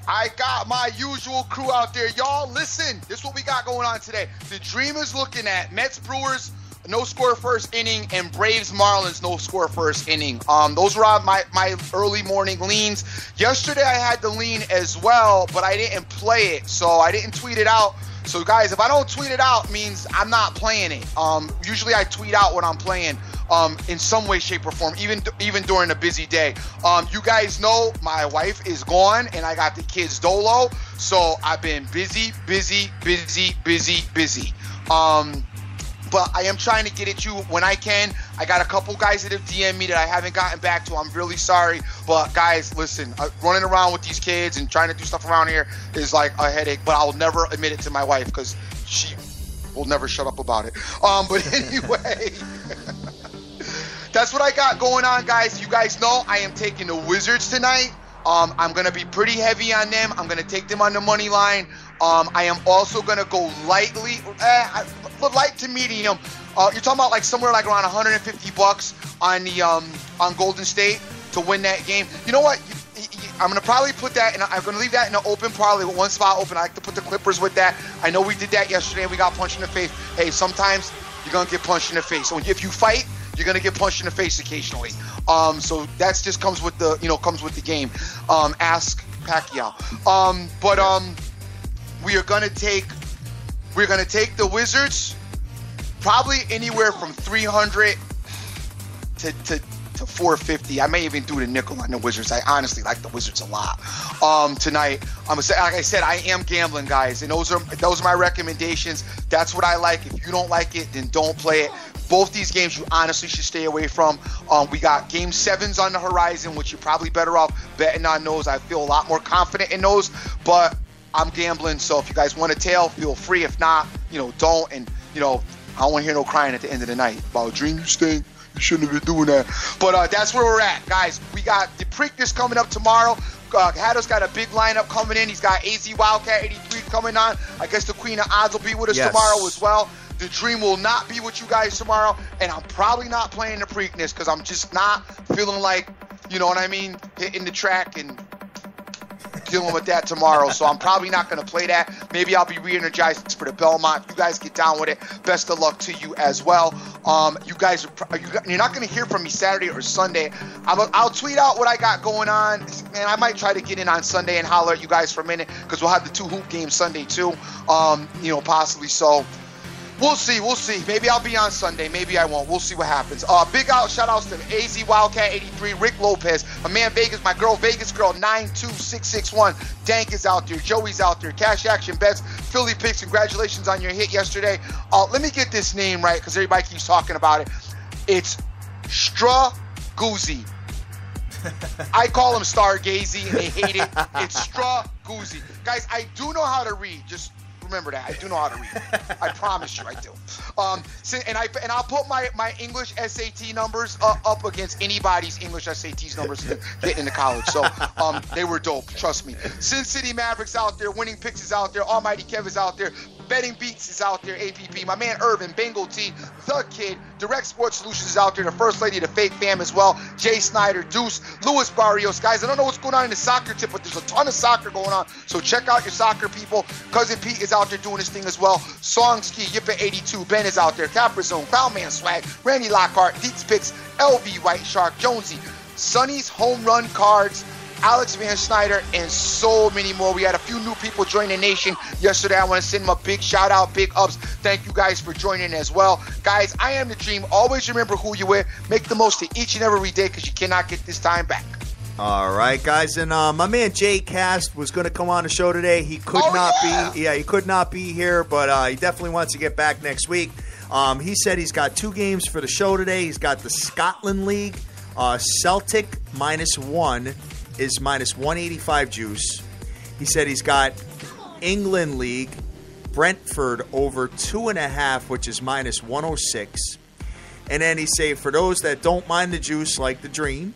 Speaker 3: I got my usual crew out there. Y'all, listen. This is what we got going on today. The Dream is looking at Mets Brewers, no score first inning, and Braves Marlins, no score first inning. Those were my early morning leans. Yesterday I had the lean as well, but I didn't play it, so I didn't tweet it out. So guys, if I don't tweet it out, it means I'm not playing it. Usually I tweet out what I'm playing in some way, shape, or form, even during a busy day. You guys know my wife is gone and I got the kids dolo, so I've been busy. But I am trying to get at you when I can. I got a couple guys that have DM'd me that I haven't gotten back to. I'm really sorry. But guys, listen, running around with these kids and trying to do stuff around here is like a headache. But I'll never admit it to my wife because she will never shut up about it. But anyway, that's what I got going on, guys. You guys know I am taking the Wizards tonight. I'm going to be pretty heavy on them. I'm going to take them on the money line. I am also going to go lightly, light to medium. You're talking about like somewhere like around $150 on the on Golden State to win that game. You know what? I'm going to probably put that, and I'm going to leave that in an open parlay with one spot open. I like to put the Clippers with that. I know we did that yesterday and we got punched in the face. Hey, sometimes you're going to get punched in the face. So if you fight, you're going to get punched in the face occasionally. So that's just comes with the game. Ask Pacquiao. We're going to take the Wizards probably anywhere from 300 to 450. I may even do the nickel on the Wizards. I honestly like the Wizards a lot. Tonight, like I said, I am gambling, guys, and those are my recommendations. That's what I like. If you don't like it, then don't play it. Both these games you honestly should stay away from. We got Game 7s on the horizon, which you're probably better off betting on those. I feel a lot more confident in those, but I'm gambling, so if you guys want to tail, feel free. If not, don't. And, I don't want to hear no crying at the end of the night about Dream, you stink. You shouldn't have been doing that. But that's where we're at, guys. We got the Preakness coming up tomorrow. Haddo's got a big lineup coming in. He's got AZ Wildcat 83 coming on. I guess the Queen of Odds will be with us tomorrow as well. The Dream will not be with you guys tomorrow, and I'm probably not playing the Preakness because I'm just not feeling like, you know what I mean, hitting the track and dealing with that tomorrow. So I'm probably not going to play that. Maybe I'll be re-energized for the Belmont. You guys get down with it. Best of luck to you as well. You guys, you're not going to hear from me Saturday or Sunday. I'll tweet out what I got going on. And I might try to get in on Sunday and holler at you guys for a minute because we'll have the 2 hoop games Sunday too. Possibly so. We'll see. Maybe I'll be on Sunday. Maybe I won't. We'll see what happens. Big shout outs to AZ Wildcat 83, Rick Lopez, my man Vegas, my girl Vegas Girl 92661. Dank is out there. Joey's out there. Cash Action Bets, Philly Picks. Congratulations on your hit yesterday. Let me get this name right because everybody keeps talking about it. It's Straguzzi. I call him Stargazy and they hate it. It's Straguzzi. Guys, I do know how to read. Just remember that. I do know how to read. I promise you I do. And I'll put my English SAT numbers up against anybody's English SATs numbers getting into college. So they were dope. Trust me. Sin City Mavericks out there. Winning Picks is out there. Almighty Kev is out there. Betting Beats is out there. APP. My man Irvin, Bengal T, The Kid, Direct Sports Solutions is out there. The First Lady of the Fake Fam as well. Jay Snyder, Deuce, Louis Barrios. Guys, I don't know what's going on in the soccer tip, but there's a ton of soccer going on. So check out your soccer people. Cousin Pete is out there doing his thing as well. Songski, Yippa 82, Ben is out there. Capra Zone, Clownman Swag, Randy Lockhart, Deets Picks, LV White Shark, Jonesy, Sonny's Home Run Cards, Alex Van Snyder, and so many more. We had a few new people join the nation yesterday. I want to send them a big shout out, big ups. Thank you guys for joining as well. Guys, I am the Dream. Always remember who you with. Make the most of each and every day because you cannot get this time back.
Speaker 4: All right, guys, and my man Jay Cast was going to come on the show today. He could not be. Yeah, he could not be here, but he definitely wants to get back next week. He said he's got 2 games for the show today. He's got the Scotland League. Celtic -1 is -185 juice. He said he's got England League, Brentford over 2.5, which is -106. And then he said for those that don't mind the juice like the dream,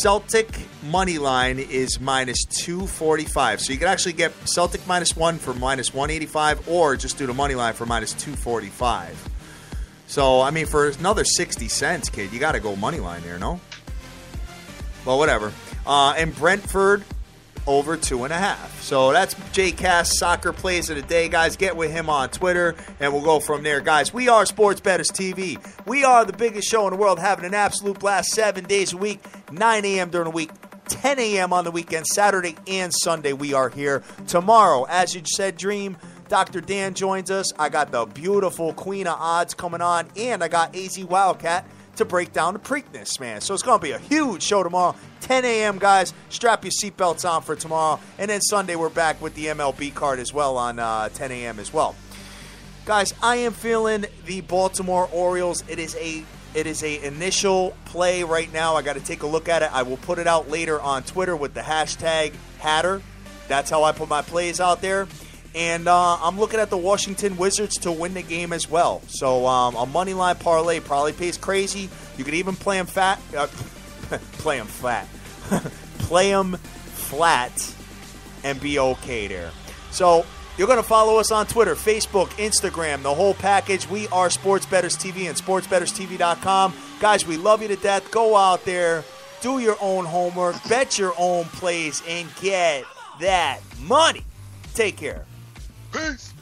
Speaker 4: Celtic money line is -245. So you can actually get Celtic -1 for -185, or just do the money line for -245. So, I mean, for another 60 cents, kid, you got to go money line there, no? Well, whatever. And Brentford over 2.5. So that's Jay Cass, Soccer Plays of the Day. Guys, get with him on Twitter, and we'll go from there. Guys, we are Sports Bettors TV. We are the biggest show in the world, having an absolute blast 7 days a week, 9 a.m. during the week, 10 a.m. on the weekend, Saturday and Sunday. We are here tomorrow. As you said, Dream, Dr. Dan joins us. I got the beautiful Queen of Odds coming on, and I got AZ Wildcat to break down the Preakness, man. So it's going to be a huge show tomorrow. 10 a.m., guys. Strap your seatbelts on for tomorrow. And then Sunday, we're back with the MLB card as well on 10 a.m. as well. Guys, I am feeling the Baltimore Orioles. It is a initial play right now. I got to take a look at it. I will put it out later on Twitter with the hashtag Hatter. That's how I put my plays out there. And I'm looking at the Washington Wizards to win the game as well. So a money line parlay probably pays crazy. You could even play them fat. Play them flat. Play them flat and be okay there. So you're going to follow us on Twitter, Facebook, Instagram, the whole package. We are Sports Bettors TV and SportsBettorsTV.com. Guys, we love you to death. Go out there, do your own homework, bet your own plays, and get that money. Take care.
Speaker 3: Peace.